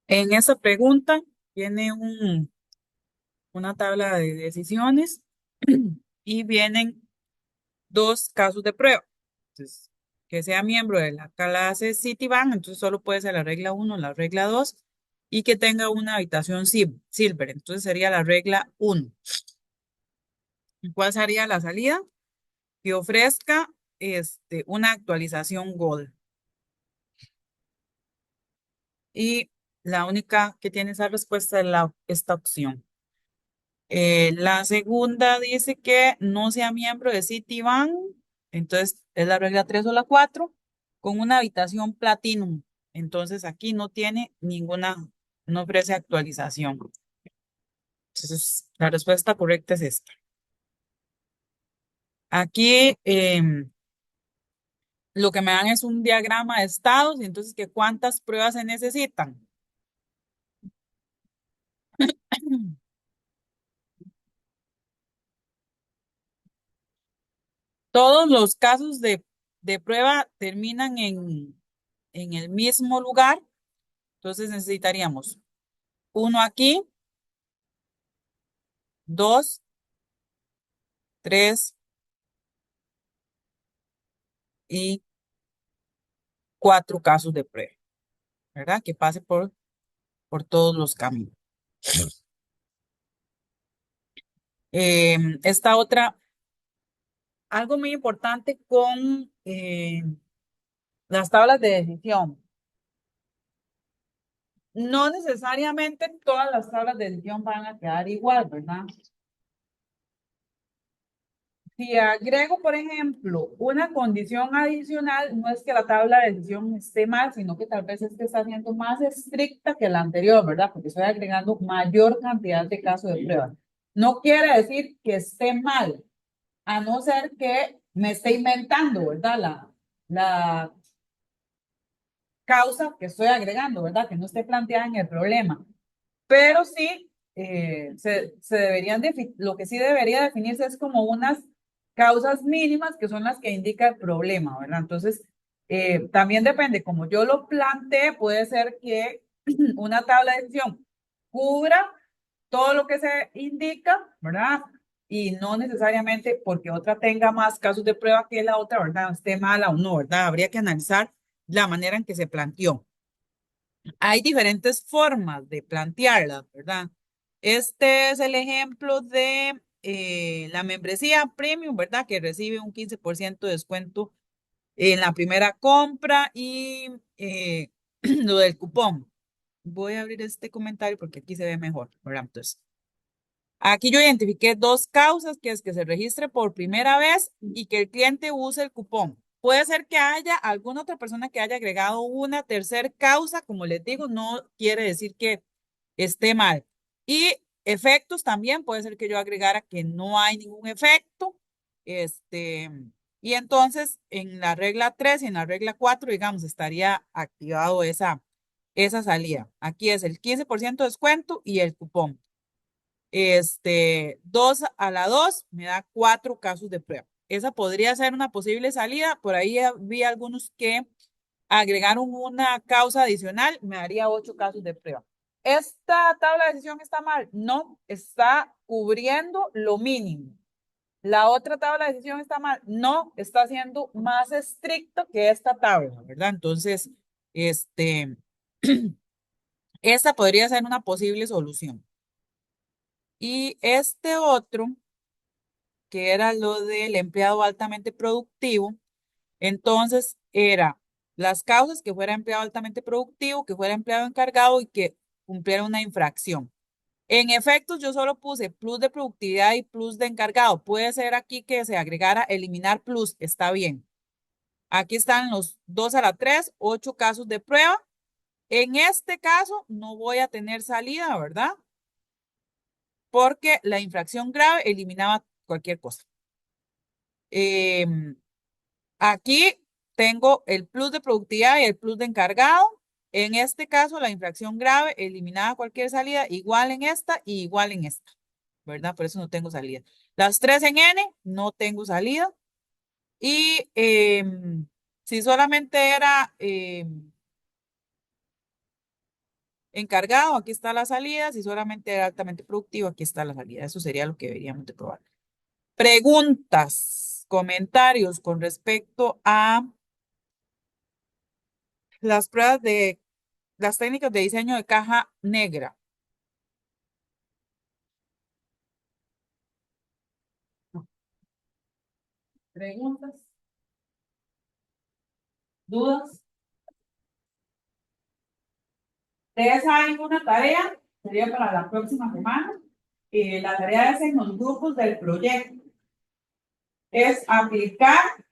en esa pregunta viene una tabla de decisiones y vienen dos casos de prueba. Entonces, que sea miembro de la clase Citibank, entonces solo puede ser la regla 1, la regla 2, y que tenga una habitación Silver, entonces sería la regla 1. ¿Cuál sería la salida? Que ofrezca una actualización Gold. Y la única que tiene esa respuesta es esta opción. La segunda dice que no sea miembro de Citibank, entonces es la regla 3 o la 4, con una habitación Platinum. Entonces aquí no tiene ninguna, no ofrece actualización. Entonces la respuesta correcta es esta. Aquí lo que me dan es un diagrama de estados, y entonces que cuántas pruebas se necesitan. Todos los casos de prueba terminan en el mismo lugar, entonces necesitaríamos uno aquí, dos, tres y cuatro casos de prueba, ¿verdad? Que pase por todos los caminos. Esta otra, algo muy importante con las tablas de decisión. No necesariamente todas las tablas de decisión van a quedar igual, ¿verdad? Si agrego, por ejemplo, una condición adicional, no es que la tabla de decisión esté mal, sino que tal vez es que está siendo más estricta que la anterior, ¿verdad? Porque estoy agregando mayor cantidad de casos de prueba. No quiere decir que esté mal, a no ser que me esté inventando, ¿verdad? La causa que estoy agregando, ¿verdad? Que no esté planteada en el problema. Pero sí, se deberían lo que sí debería definirse es como unas causas mínimas que son las que indica el problema, ¿verdad? Entonces, también depende, como yo lo planteé, puede ser que una tabla de decisión cubra todo lo que se indica, ¿verdad? Y no necesariamente porque otra tenga más casos de prueba que la otra, ¿verdad? Esté mala o no, ¿verdad? Habría que analizar la manera en que se planteó. Hay diferentes formas de plantearla, ¿verdad? Este es el ejemplo de la membresía premium, ¿verdad? Que recibe un 15% de descuento en la primera compra y lo del cupón. Voy a abrir este comentario porque aquí se ve mejor, ¿verdad? Entonces, aquí yo identifiqué dos causas, que es que se registre por primera vez y que el cliente use el cupón. Puede ser que haya alguna otra persona que haya agregado una tercera causa, como les digo, no quiere decir que esté mal. Y efectos también, puede ser que yo agregara que no hay ningún efecto. Este, y entonces en la regla 3 y en la regla 4, digamos, estaría activado esa salida. Aquí es el 15% de descuento y el cupón. 2 a la 2 me da 4 casos de prueba. Esa podría ser una posible salida. Por ahí vi algunos que agregaron una causa adicional, me daría 8 casos de prueba. ¿Esta tabla de decisión está mal? No, está cubriendo lo mínimo. La otra tabla de decisión está mal. No, está siendo más estricto que esta tabla, ¿verdad? Entonces, esta podría ser una posible solución. Y este otro, que era lo del empleado altamente productivo, entonces era las causas que fuera empleado altamente productivo, que fuera empleado encargado y que cumpliera una infracción. En efectos, yo solo puse plus de productividad y plus de encargado. Puede ser aquí que se agregara eliminar plus, está bien. Aquí están los 2 a la 3, 8 casos de prueba. En este caso no voy a tener salida, ¿verdad? Porque la infracción grave eliminaba cualquier cosa. Aquí tengo el plus de productividad y el plus de encargado. En este caso, la infracción grave eliminaba cualquier salida, igual en esta y igual en esta, ¿verdad? Por eso no tengo salida. Las 3 en N, no tengo salida. Y si solamente era encargado, aquí está la salida. Si solamente era altamente productivo, aquí está la salida. Eso sería lo que deberíamos de probar. Preguntas, comentarios con respecto a las pruebas de las técnicas de diseño de caja negra. Preguntas, dudas. Ustedes hay una tarea, sería para la próxima semana. La tarea es en los grupos del proyecto. Es aplicar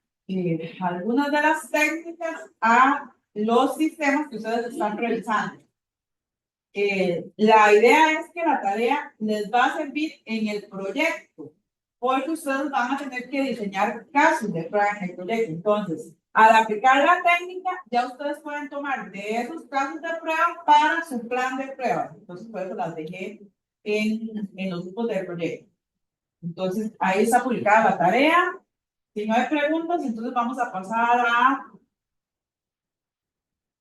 algunas de las técnicas a los sistemas que ustedes están realizando. La idea es que la tarea les va a servir en el proyecto, porque ustedes van a tener que diseñar casos de prueba en el proyecto. Entonces, al aplicar la técnica, ya ustedes pueden tomar de esos casos de prueba para su plan de pruebas. Entonces, por eso las dejé en los grupos del proyecto. Entonces, ahí está publicada la tarea. Si no hay preguntas, entonces vamos a pasar a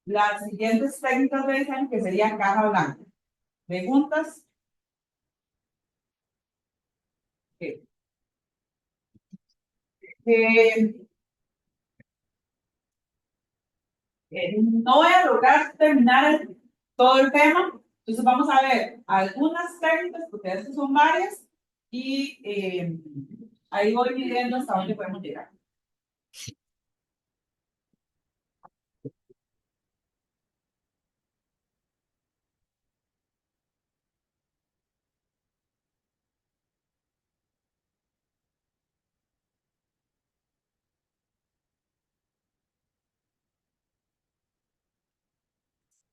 las siguientes técnicas de diseño, que serían caja blanca. ¿Preguntas? Ok. Eh, no voy a lograr terminar todo el tema, entonces vamos a ver algunas técnicas, porque estas son varias, y ahí voy midiendo hasta dónde podemos llegar.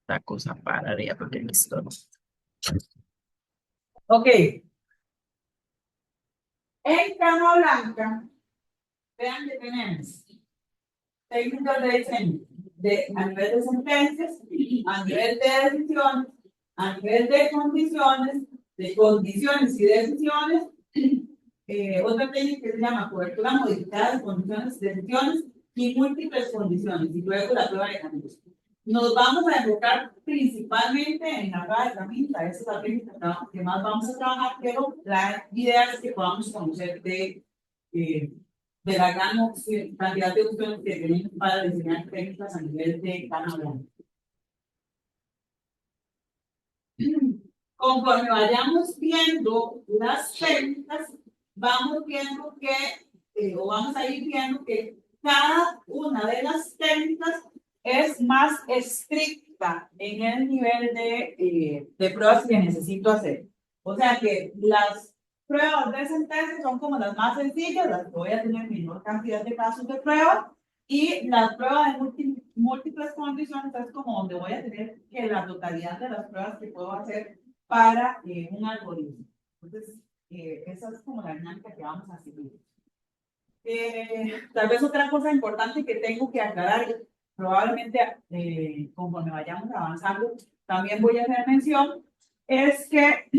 Esta cosa pararía porque listo. Ok, en cama blanca, vean que tenemos técnicas de diseño a nivel de sentencias, a nivel de decisiones, a nivel de condiciones y decisiones. Otra técnica que se llama cobertura modificada de condiciones, decisiones y múltiples condiciones, y luego la prueba de cambios. Nos vamos a enfocar principalmente en la prueba de herramienta, esa es la técnica que más vamos a trabajar, pero la idea es que podamos conocer de la gran cantidad de opciones que tenemos para diseñar técnicas a nivel de cada blanca. Conforme vayamos viendo las técnicas, vamos viendo o vamos a ir viendo que cada una de las técnicas es más estricta en el nivel de pruebas que necesito hacer. O sea que las pruebas de sentencia son como las más sencillas, las que voy a tener menor cantidad de casos de prueba, y las pruebas de múltiples condiciones es como donde voy a tener que la totalidad de las pruebas que puedo hacer para un algoritmo. Entonces, esa es como la dinámica que vamos a seguir. Tal vez otra cosa importante que tengo que aclarar, probablemente conforme vayamos avanzando, también voy a hacer mención, es que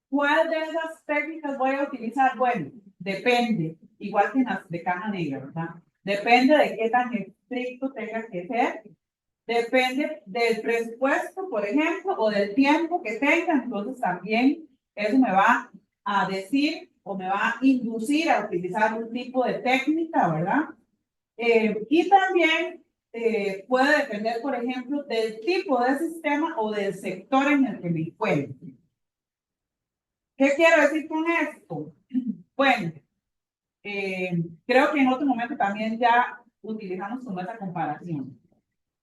¿cuál de esas técnicas voy a utilizar? Bueno, depende, igual que en las de caja negra, ¿verdad? Depende de qué tan estricto tenga que ser. Depende del presupuesto, por ejemplo, o del tiempo que tenga. Entonces también eso me va a decir o me va a inducir a utilizar un tipo de técnica, ¿verdad? Y también puede depender, por ejemplo, del tipo de sistema o del sector en el que me encuentre. ¿Qué quiero decir con esto? Bueno, creo que en otro momento también ya utilizamos como esa comparación.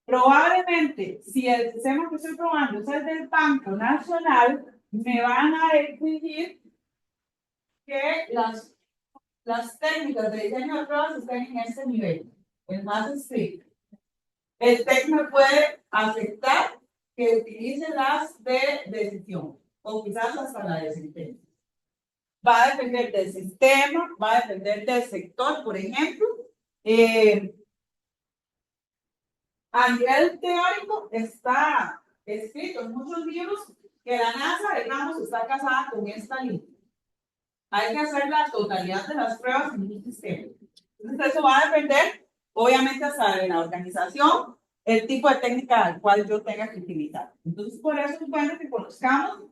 Probablemente, si el sistema que estoy probando es el del Banco Nacional, me van a exigir que las técnicas de diseño de pruebas estén en este nivel, el más estricto. El TEC me puede aceptar que utilice las de decisión, o quizás hasta la de sentencia. Va a depender del sistema, va a depender del sector, por ejemplo. A nivel teórico está escrito en muchos libros que la NASA, digamos, está casada con esta línea. Hay que hacer la totalidad de las pruebas en un sistema. Entonces eso va a depender, obviamente, hasta de la organización el tipo de técnica al cual yo tenga que utilizar. Entonces, por eso es bueno que conozcamos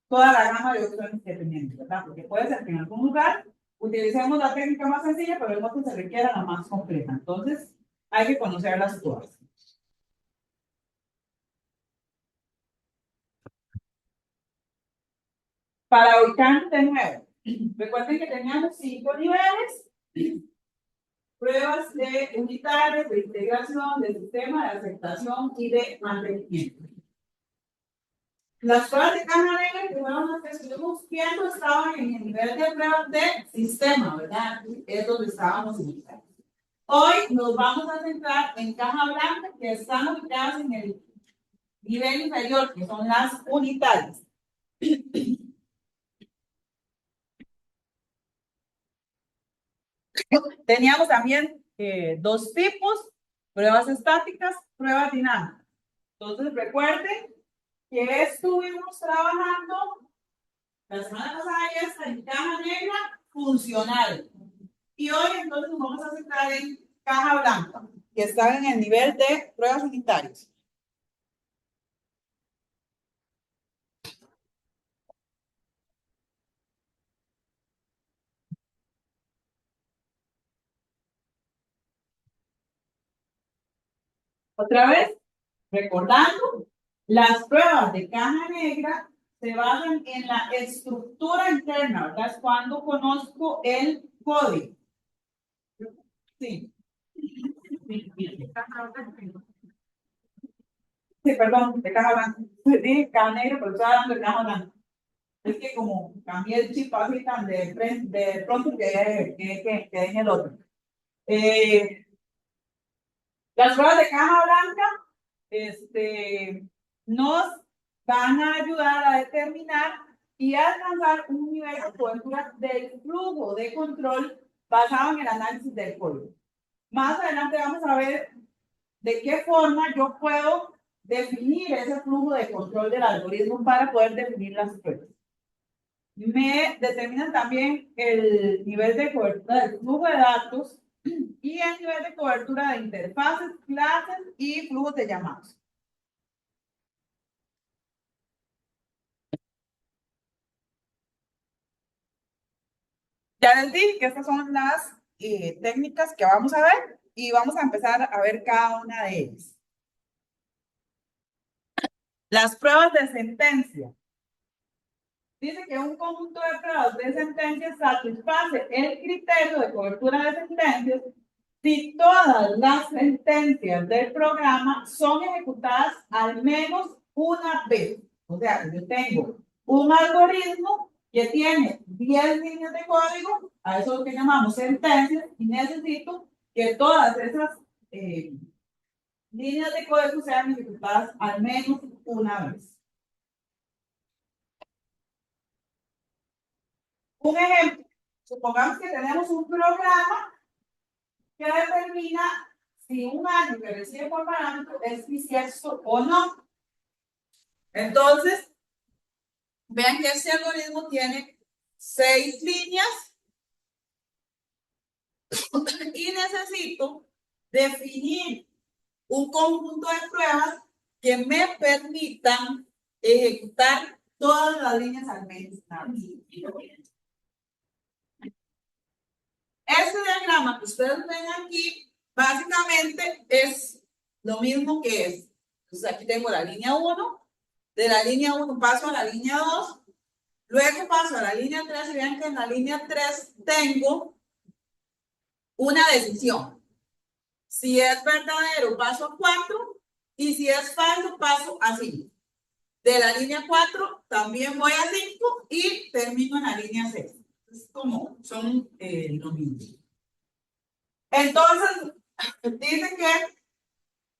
toda la gama de opciones que tenemos, ¿verdad? Porque puede ser que en algún lugar utilicemos la técnica más sencilla, pero en otro se requiera la más compleja. Entonces, hay que conocerlas todas. Para ubicar de nuevo, recuerden que teníamos 5 niveles, pruebas de unitarias, de integración, de sistema, de aceptación y de mantenimiento. Las pruebas de caja negra que fueron las que estuvimos viendo estaban en el nivel de pruebas de sistema, ¿verdad? Es donde estábamos ubicando. Hoy nos vamos a centrar en caja blanca, que están ubicadas en el nivel inferior, que son las unitarias. Teníamos también dos tipos, pruebas estáticas, pruebas dinámicas. Entonces recuerden que estuvimos trabajando la semana pasada ya está en caja negra funcional. Y hoy entonces nos vamos a centrar en caja blanca, que está en el nivel de pruebas unitarias. Otra vez, recordando, las pruebas de caja negra se basan en la estructura interna, ¿verdad? Es cuando conozco el código. Sí. Sí, perdón, de caja blanca. Sí, caja negra, pero estoy hablando de caja blanca. Es que como cambié el chip así tan de pronto que en el otro. Las pruebas de caja blanca nos van a ayudar a determinar y a alcanzar un nivel de cobertura del flujo de control basado en el análisis del código. Más adelante vamos a ver de qué forma yo puedo definir ese flujo de control del algoritmo para poder definir las pruebas. Me determinan también el nivel de cobertura del flujo de datos y el nivel de cobertura de interfaces, clases y flujos de llamados. Ya les dije que estas son las técnicas que vamos a ver y vamos a empezar a ver cada una de ellas. Las pruebas de sentencia. Dice que un conjunto de pruebas de sentencias satisface el criterio de cobertura de sentencias si todas las sentencias del programa son ejecutadas al menos una vez. O sea, yo tengo un algoritmo que tiene 10 líneas de código, a eso es lo que llamamos sentencias, y necesito que todas esas líneas de código sean ejecutadas al menos una vez. Un ejemplo, supongamos que tenemos un programa que determina si un año que recibe por parámetro es bisiesto o no. Entonces, vean que este algoritmo tiene 6 líneas y necesito definir un conjunto de pruebas que me permitan ejecutar todas las líneas al menos. Este diagrama que ustedes ven aquí, básicamente es lo mismo que es. Entonces aquí tengo la línea 1, de la línea 1 paso a la línea 2, luego paso a la línea 3 y vean que en la línea 3 tengo una decisión. Si es verdadero, paso a 4 y si es falso, paso a 5. De la línea 4 también voy a 5 y termino en la línea 6. Es como son lo mismo. Entonces, dice que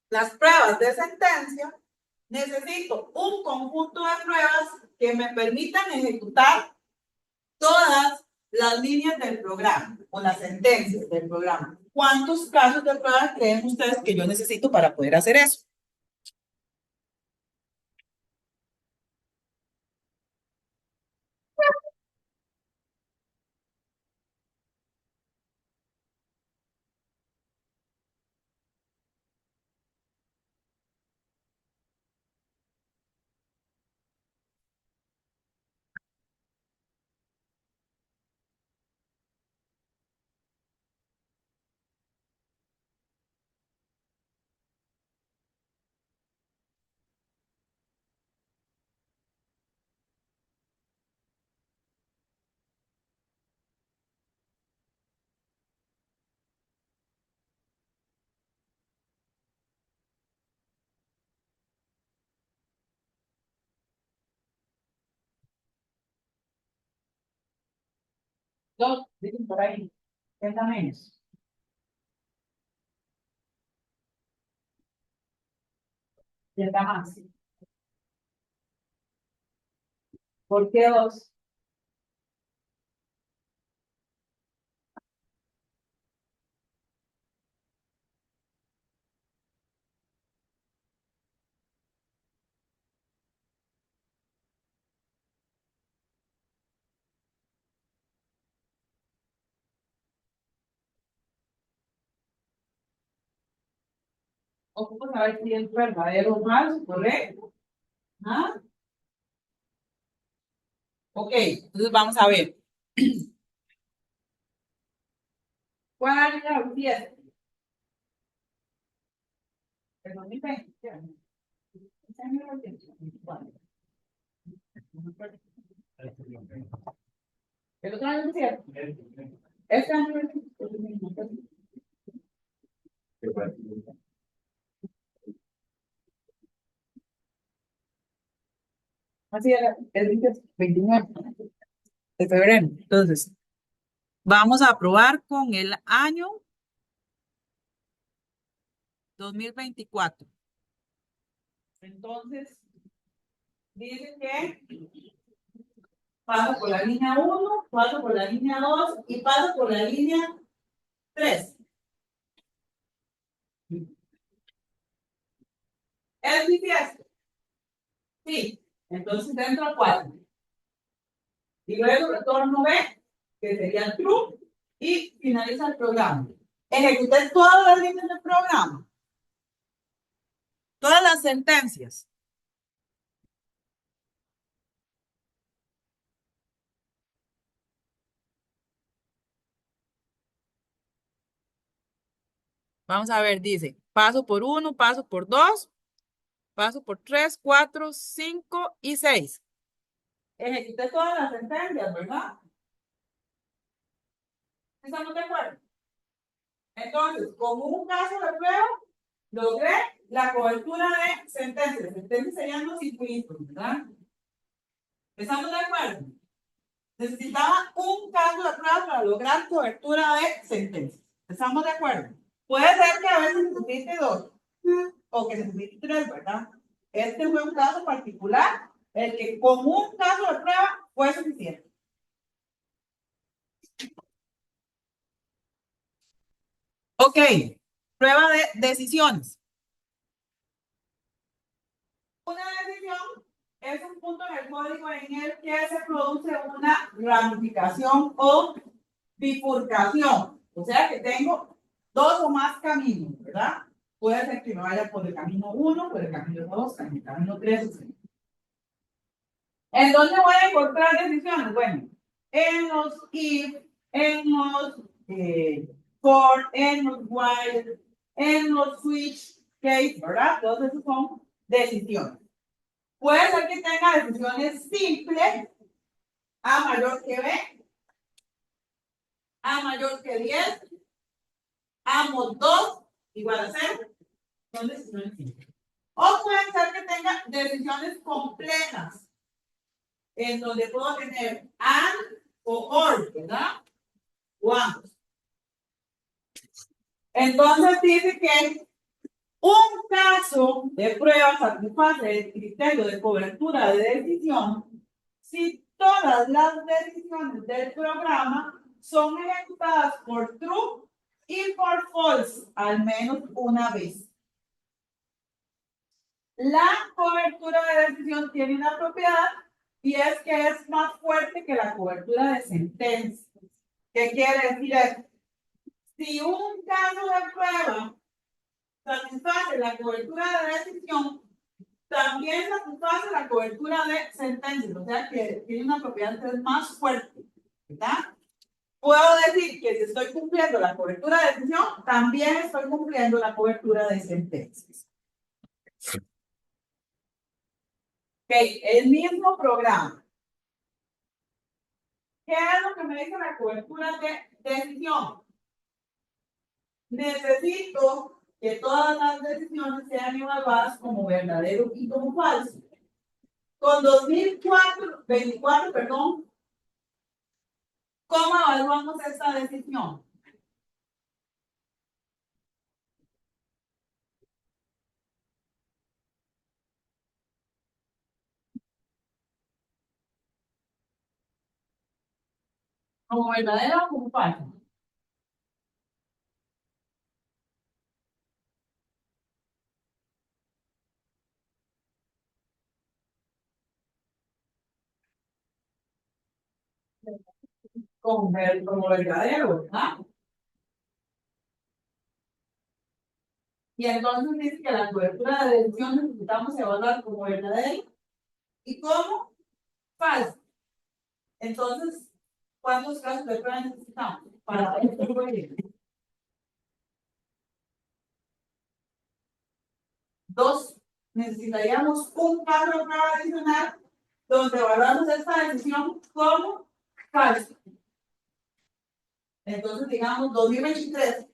las pruebas de sentencia necesito un conjunto de pruebas que me permitan ejecutar todas las líneas del programa o las sentencias del programa. ¿Cuántos casos de pruebas creen ustedes que yo necesito para poder hacer eso? 2, dicen por ahí. Es la menos. Y es la más. ¿Por qué 2? Ocupo saber si es verdadero o falso, ¿correcto? ¿Ah? Ok, entonces vamos a ver. ¿Cuál es la 10? El 2020. Este año lo tiene. ¿Cuál? El otro año es cierto. Este año es cierto. Así era, el 29 de febrero. Entonces, vamos a probar con el año 2024. Entonces, dice que paso por la línea 1, paso por la línea 2 y paso por la línea 3. ¿Es bisiesto? Sí. Entonces entro a 4. Y luego retorno B, que sería true, y finaliza el programa. Ejecuté todas las líneas del programa. Todas las sentencias. Vamos a ver, dice, paso por 1, paso por 2, paso por 3, 4, 5 y 6. Ejecuté todas las sentencias, ¿verdad? ¿Estamos de acuerdo? Entonces, como un caso de prueba, logré la cobertura de sentencias. Sentencias serían los circulitos, ¿verdad? ¿Estamos de acuerdo? Necesitaba un caso de prueba para lograr cobertura de sentencias. ¿Estamos de acuerdo? Puede ser que a veces necesite 2 o que necesite 3, ¿verdad? Este fue un caso particular, el que con un caso de prueba fue suficiente. Ok, prueba de decisiones. Una decisión es un punto en el código en el que se produce una ramificación o bifurcación. O sea que tengo 2 o más caminos, ¿verdad? Puede ser que me vaya por el camino 1, por el camino 2, por el camino 3, etc. ¿En dónde voy a encontrar decisiones? Bueno, en los if, en los for, en los while, en los switch case, ¿verdad? Todos esos son decisiones. Puede ser que tenga decisiones simples, A mayor que B, A mayor que 10, A mod 2 igual a 0. Son decisiones simples. O puede ser que tenga decisiones complejas, en donde puedo tener AND o OR, ¿verdad? O ambos. Entonces dice que un caso de prueba satisface el criterio de cobertura de decisión si todas las decisiones del programa son ejecutadas por true y por false al menos una vez. La cobertura de decisión tiene una propiedad y es que es más fuerte que la cobertura de sentencia. ¿Qué quiere decir esto? Si un caso de prueba satisface la cobertura de decisión, también satisface la cobertura de sentencias, o sea que tiene una propiedad que es más fuerte, ¿verdad? Puedo decir que si estoy cumpliendo la cobertura de decisión, también estoy cumpliendo la cobertura de sentencias. Ok, el mismo programa. ¿Qué es lo que me dice la cobertura de decisión? Necesito que todas las decisiones sean evaluadas como verdadero y como falso. Con 2024, perdón, ¿Cómo evaluamos esta decisión? ¿Como verdadera o como falsa? Como verdadero, ¿verdad? Y entonces dice que la cobertura de decisión necesitamos evaluar como verdadero y como falso. Entonces, ¿cuántos casos de prueba necesitamos para este proyecto? 2. Necesitaríamos un caso de prueba adicional donde evaluamos esta decisión como falso. Entonces, digamos, 2023.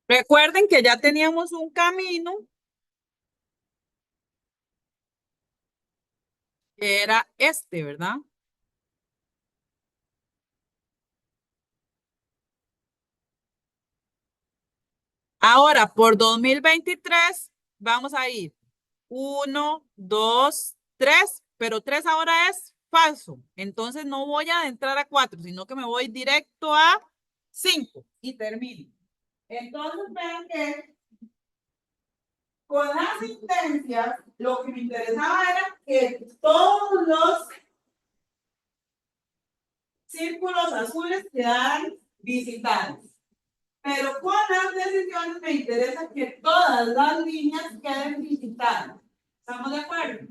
Recuerden que ya teníamos un camino que era este, ¿verdad? Ahora, por 2023, vamos a ir 1, 2, 3, pero 3 ahora es falso. Entonces no voy a entrar a 4, sino que me voy directo a 5 y termino. Entonces vean que con las sentencias, lo que me interesaba era que todos los círculos azules quedaran visitados. Pero con las decisiones me interesa que todas las líneas queden visitadas. ¿Estamos de acuerdo?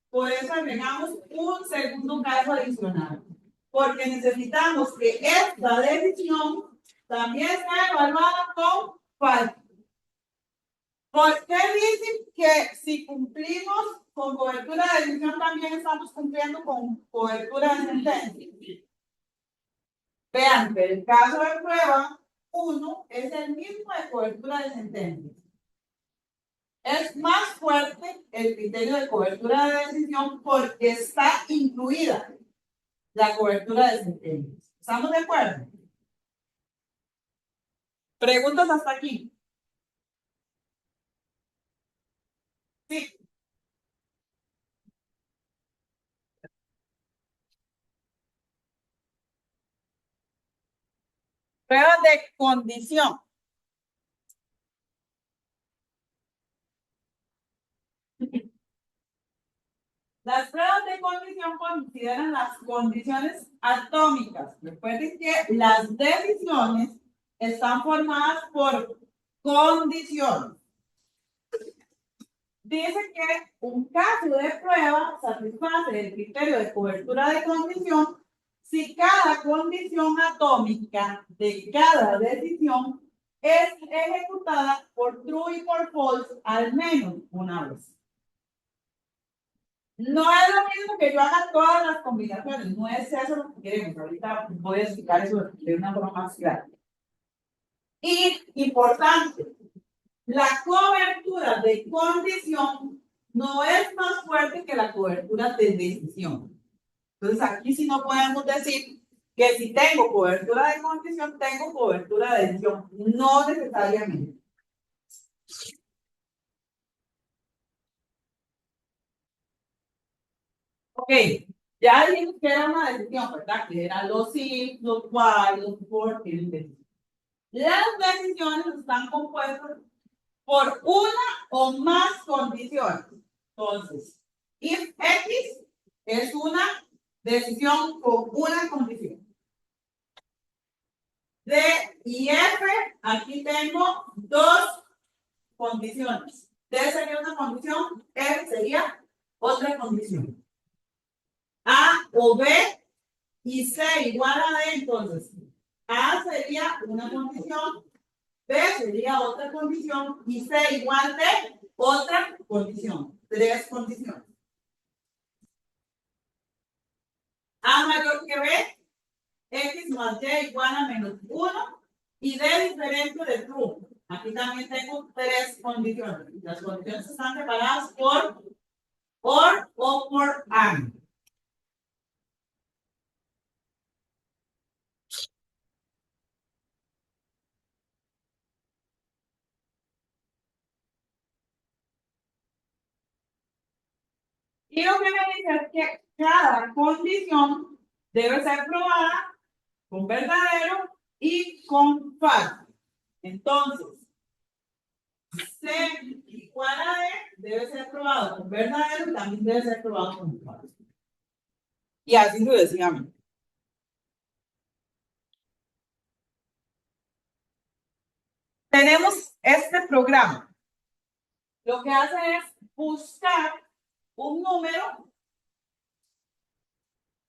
Por eso agregamos un segundo caso adicional. Porque necesitamos que esta decisión también sea evaluada con falta. ¿Por qué dicen que si cumplimos con cobertura de decisión también estamos cumpliendo con cobertura de sentencia? Vean que el caso de prueba 1 es el mismo de cobertura de sentencia. Es más fuerte el criterio de cobertura de decisión porque está incluida la cobertura de sentencia. ¿Estamos de acuerdo? Preguntas hasta aquí. Sí. Pruebas de condición. Las pruebas de condición consideran las condiciones atómicas. Recuerden que las decisiones están formadas por condiciones. Dice que un caso de prueba satisface el criterio de cobertura de condición si cada condición atómica de cada decisión es ejecutada por true y por false al menos una vez. No es lo mismo que yo haga todas las combinaciones, no es eso lo que queremos. Ahorita voy a explicar eso de una forma más clara. Y importante, la cobertura de condición no es más fuerte que la cobertura de decisión. Entonces aquí sí no podemos decir que si tengo cobertura de condición, tengo cobertura de decisión. No necesariamente. Ok, ya dijimos que era una decisión, ¿verdad? Que eran los if, los while, los for, las decisiones están compuestas por una o más condiciones. Entonces, if X es una decisión con una condición. D y F, aquí tengo dos condiciones. D sería una condición, F sería otra condición. A o B y C igual a D, entonces A sería una condición, B sería otra condición y C igual de otra condición. 3 condiciones. A mayor que B, X más Y igual a menos 1 y D diferente de true. Aquí también tengo 3 condiciones. Las condiciones están separadas por or o por and. Y lo que me dice es que cada condición debe ser probada con verdadero y con falso. Entonces, C igual a D debe ser probado con verdadero y también debe ser probado con falso. Y así sucesivamente. Tenemos este programa. Lo que hace es buscar un número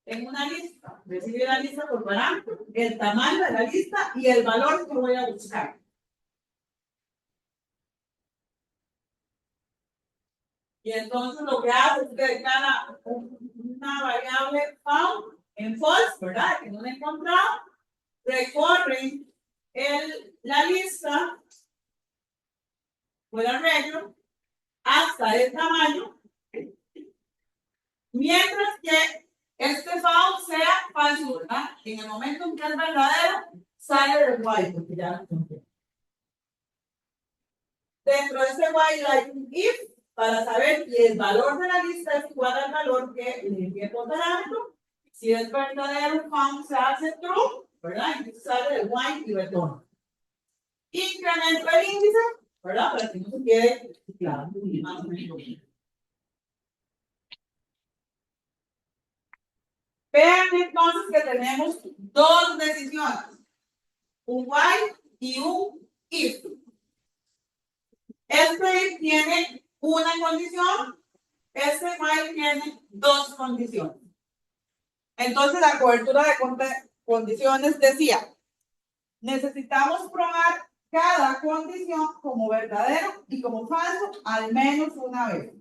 en una lista. Recibe la lista por parámetro, el tamaño de la lista y el valor que voy a buscar. Y entonces lo que hace es declara una variable found en false, ¿verdad? Que no la he encontrado. Recorre la lista por arreglo hasta el tamaño, mientras que este found sea falso, ¿verdad? En el momento en que es verdadero, sale del while, porque ya lo encontré. Dentro de este while hay un if para saber si el valor de la lista es igual al valor que le envié por parámetro. Si es verdadero, found se hace true, ¿verdad? Entonces sale del while y retorna. Incremento el índice, ¿verdad? Para que no se quede claro, más o menos. Vean entonces que tenemos dos decisiones, un while y un if. Este if tiene una condición, este while tiene dos condiciones. Entonces la cobertura de condiciones decía, necesitamos probar cada condición como verdadero y como falso al menos una vez.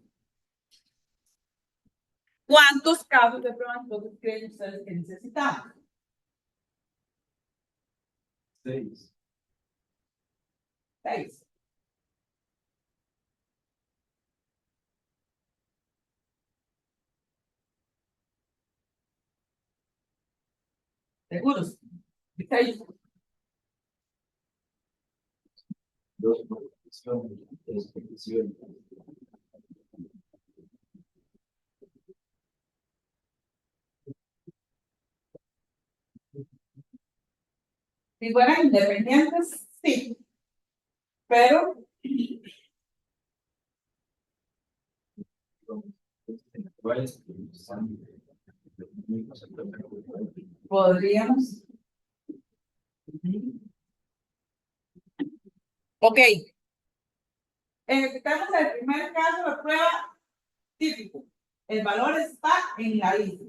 ¿Cuántos casos de prueba entonces creen ustedes que necesitamos? 6. 6. ¿Seguros? 6. 2 condiciones, 3 condiciones. Si fueran independientes, sí. Pero podríamos. Ok. Ejecutamos el primer caso de prueba típico. El valor está en la lista.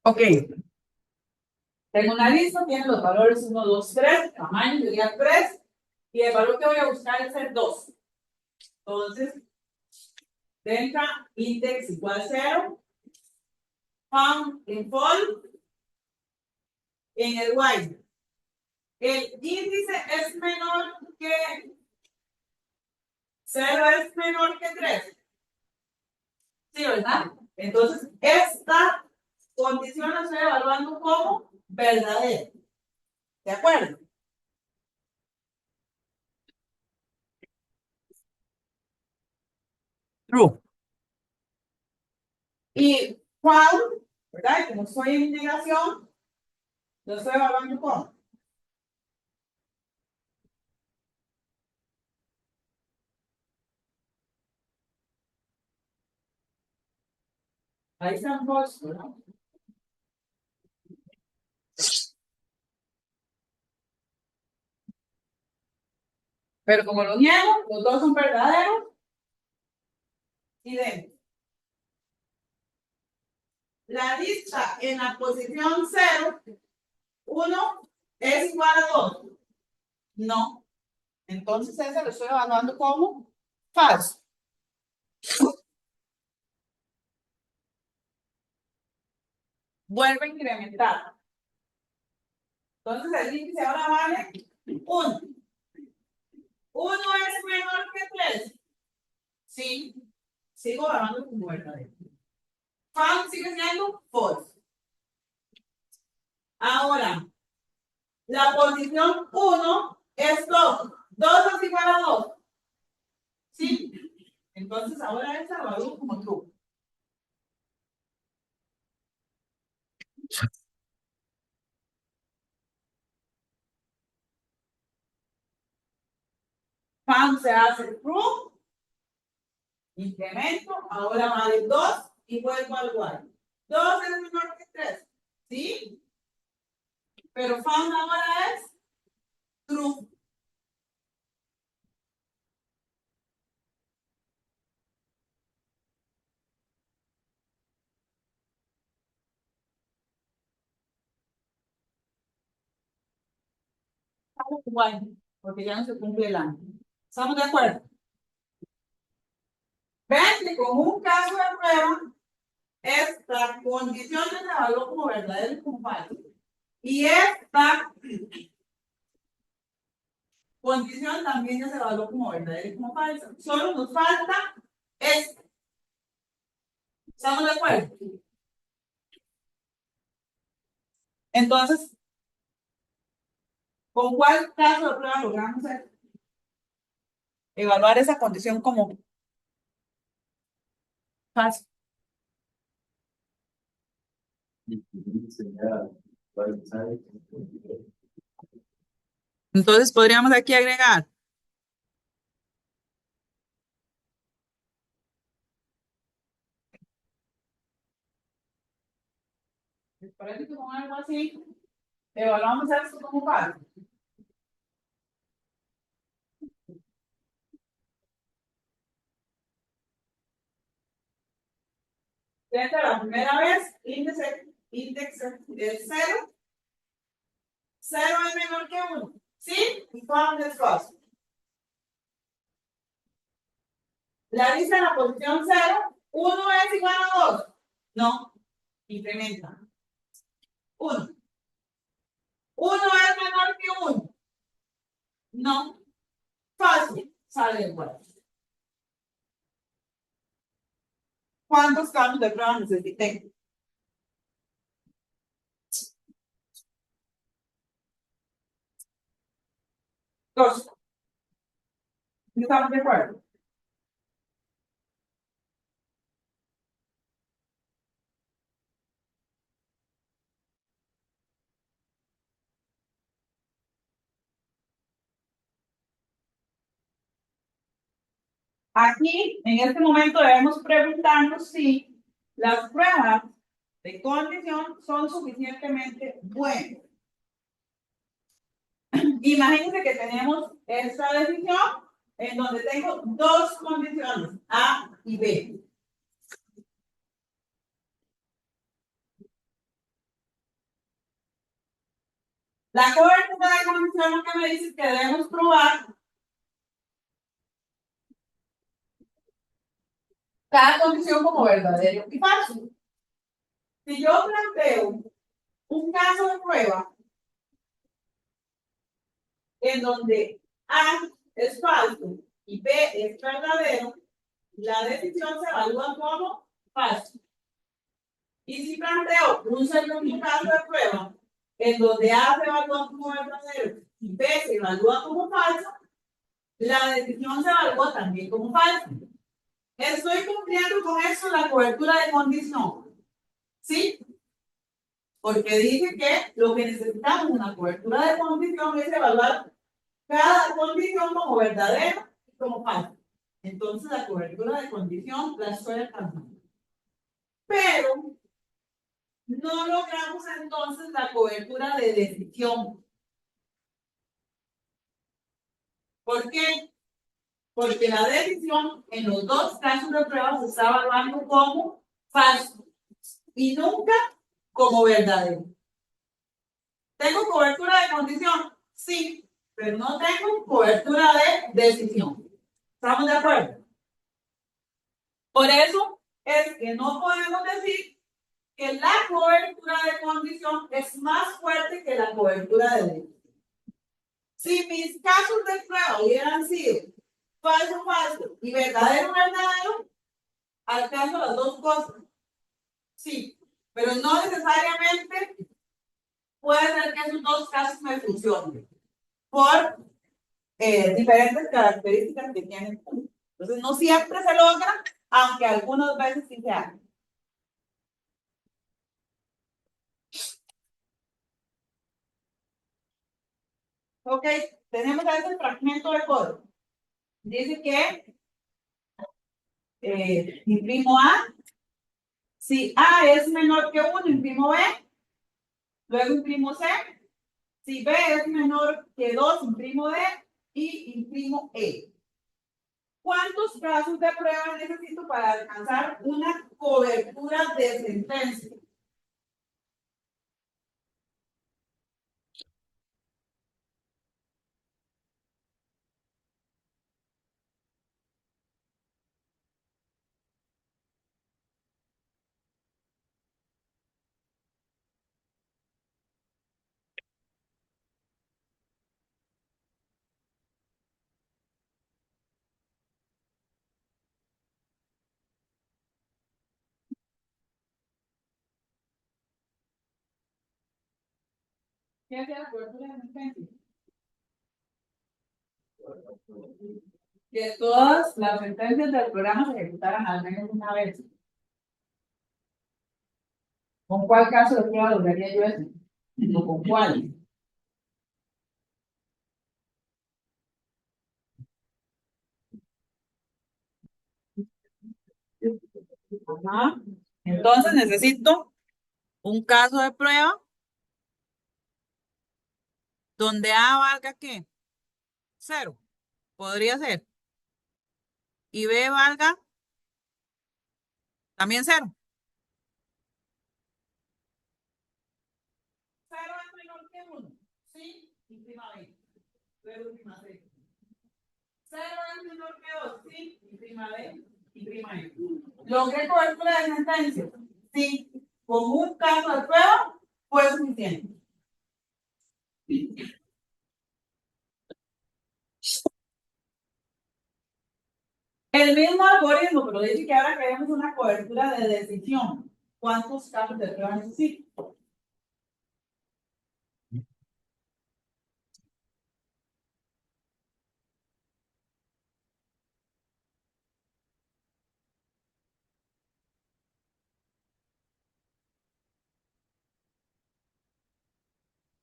Ok. Tengo una lista, tiene los valores 1, 2, 3, tamaño sería 3, y el valor que voy a buscar es el 2. Entonces, delta index igual 0, found en fall, en el while. El índice es menor que 0 es menor que 3. Sí, ¿verdad? Entonces, esta condición la estoy evaluando como verdadera. ¿De acuerdo? True. Y found, ¿verdad? Como estoy en negación, lo estoy evaluando como. Ahí están false, ¿no? Pero como lo niego, los dos son verdaderos. Idénticos. La lista en la posición 0, 1 es igual a 2. No. Entonces ese lo estoy evaluando como falso. Vuelve a incrementar. Entonces el índice ahora vale 1. 1 es menor que 3. Sí. Sigo evaluando como verdadero. Found sigue siendo false. Ahora, la posición 1 es 2. 2 es igual a 2. ¿Sí? Entonces ahora esta lo hago como true. Found se hace true. Incremento. Ahora vale 2 y vuelvo al igual. 2 es menor que 3. ¿Sí? Pero found ahora es true. Igual, porque ya no se cumple el año. ¿Estamos de acuerdo? Ven que con un caso de prueba, esta condición se evaluó como verdadero y como falso. Y esta condición también ya se evaluó como verdadero y como falso. Solo nos falta esta. ¿Estamos de acuerdo? Entonces, ¿con cuál caso de prueba logramos evaluar esa condición como falso? Entonces podríamos aquí agregar ¿les parece que con algo así evaluamos esto como falso? Esta es la primera vez, índice del 0. 0 es menor que 1. ¿Sí? Y found es falso. La lista en la posición 0, 1 es igual a 2. No, incrementa. 1. 1 es menor que 1. No, fácil, sale igual. ¿Cuántos casos de prueba necesité? 2. ¿Estamos de acuerdo? Aquí, en este momento, debemos preguntarnos si las pruebas de condición son suficientemente buenas. Imagínense que tenemos esta decisión en donde tengo dos condiciones, A y B. La cobertura de condición lo que me dice es que debemos probar cada condición como verdadero y falso. Si yo planteo un caso de prueba en donde A es falso y B es verdadero, la decisión se evalúa como falso. Y si planteo un segundo caso de prueba, en donde A se evalúa como verdadero y B se evalúa como falso, la decisión se evalúa también como falsa. Estoy cumpliendo con eso la cobertura de condición. ¿Sí? Porque dice que lo que necesitamos en una cobertura de condición es evaluar cada condición como verdadera y como falsa. Entonces la cobertura de condición la estoy alcanzando. Pero no logramos entonces la cobertura de decisión. ¿Por qué? Porque la decisión en los dos casos de prueba se está evaluando como falso y nunca como verdadero. ¿Tengo cobertura de condición? Sí, pero no tengo cobertura de decisión. ¿Estamos de acuerdo? Por eso es que no podemos decir que la cobertura de condición es más fuerte que la cobertura de decisión. Si mis casos de prueba hubieran sido falso, falso y verdadero, verdadero, alcanzo las dos cosas. Sí, pero no necesariamente puede ser que esos dos casos me funcionen por diferentes características que tienen. Entonces, no siempre se logra, aunque algunas veces sí se hace. Ok, tenemos este fragmento de código. Dice que imprimo A. Si A es menor que 1, imprimo B. Luego imprimo C. Si B es menor que 2, imprimo D. Y imprimo E. ¿Cuántos casos de prueba necesito para alcanzar una cobertura de sentencia? ¿Qué hace la cobertura de sentencia? Que todas las sentencias del programa se ejecutaran al menos una vez. ¿Con cuál caso de prueba lograría yo eso? ¿O con cuál? Ajá. Entonces necesito un caso de prueba donde A valga ¿qué? 0. Podría ser. Y B valga también 0. 0 es menor que 1. Sí, imprima B. Luego imprima C. 0 es menor que 2. Sí, imprima B. Imprima E. ¿Logré cobertura de sentencia? Sí. Con un caso de prueba fue suficiente. El mismo algoritmo, pero dice que ahora queremos una cobertura de decisión. ¿Cuántos casos de prueba necesito?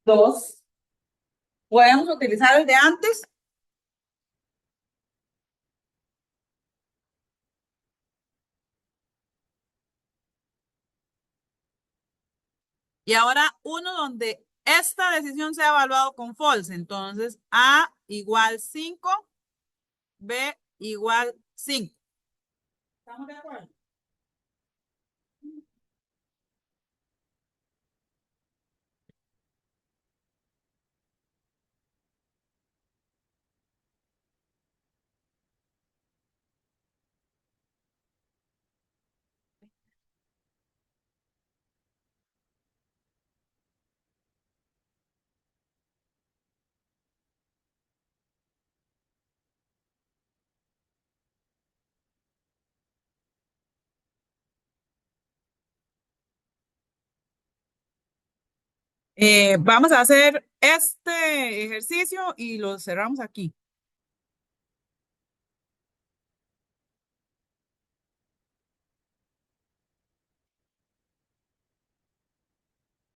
Dos. ¿Podemos utilizar el de antes? Y ahora uno donde esta decisión se ha evaluado con false. Entonces, A igual 5, B igual 5. ¿Estamos de acuerdo? Vamos a hacer este ejercicio y lo cerramos aquí.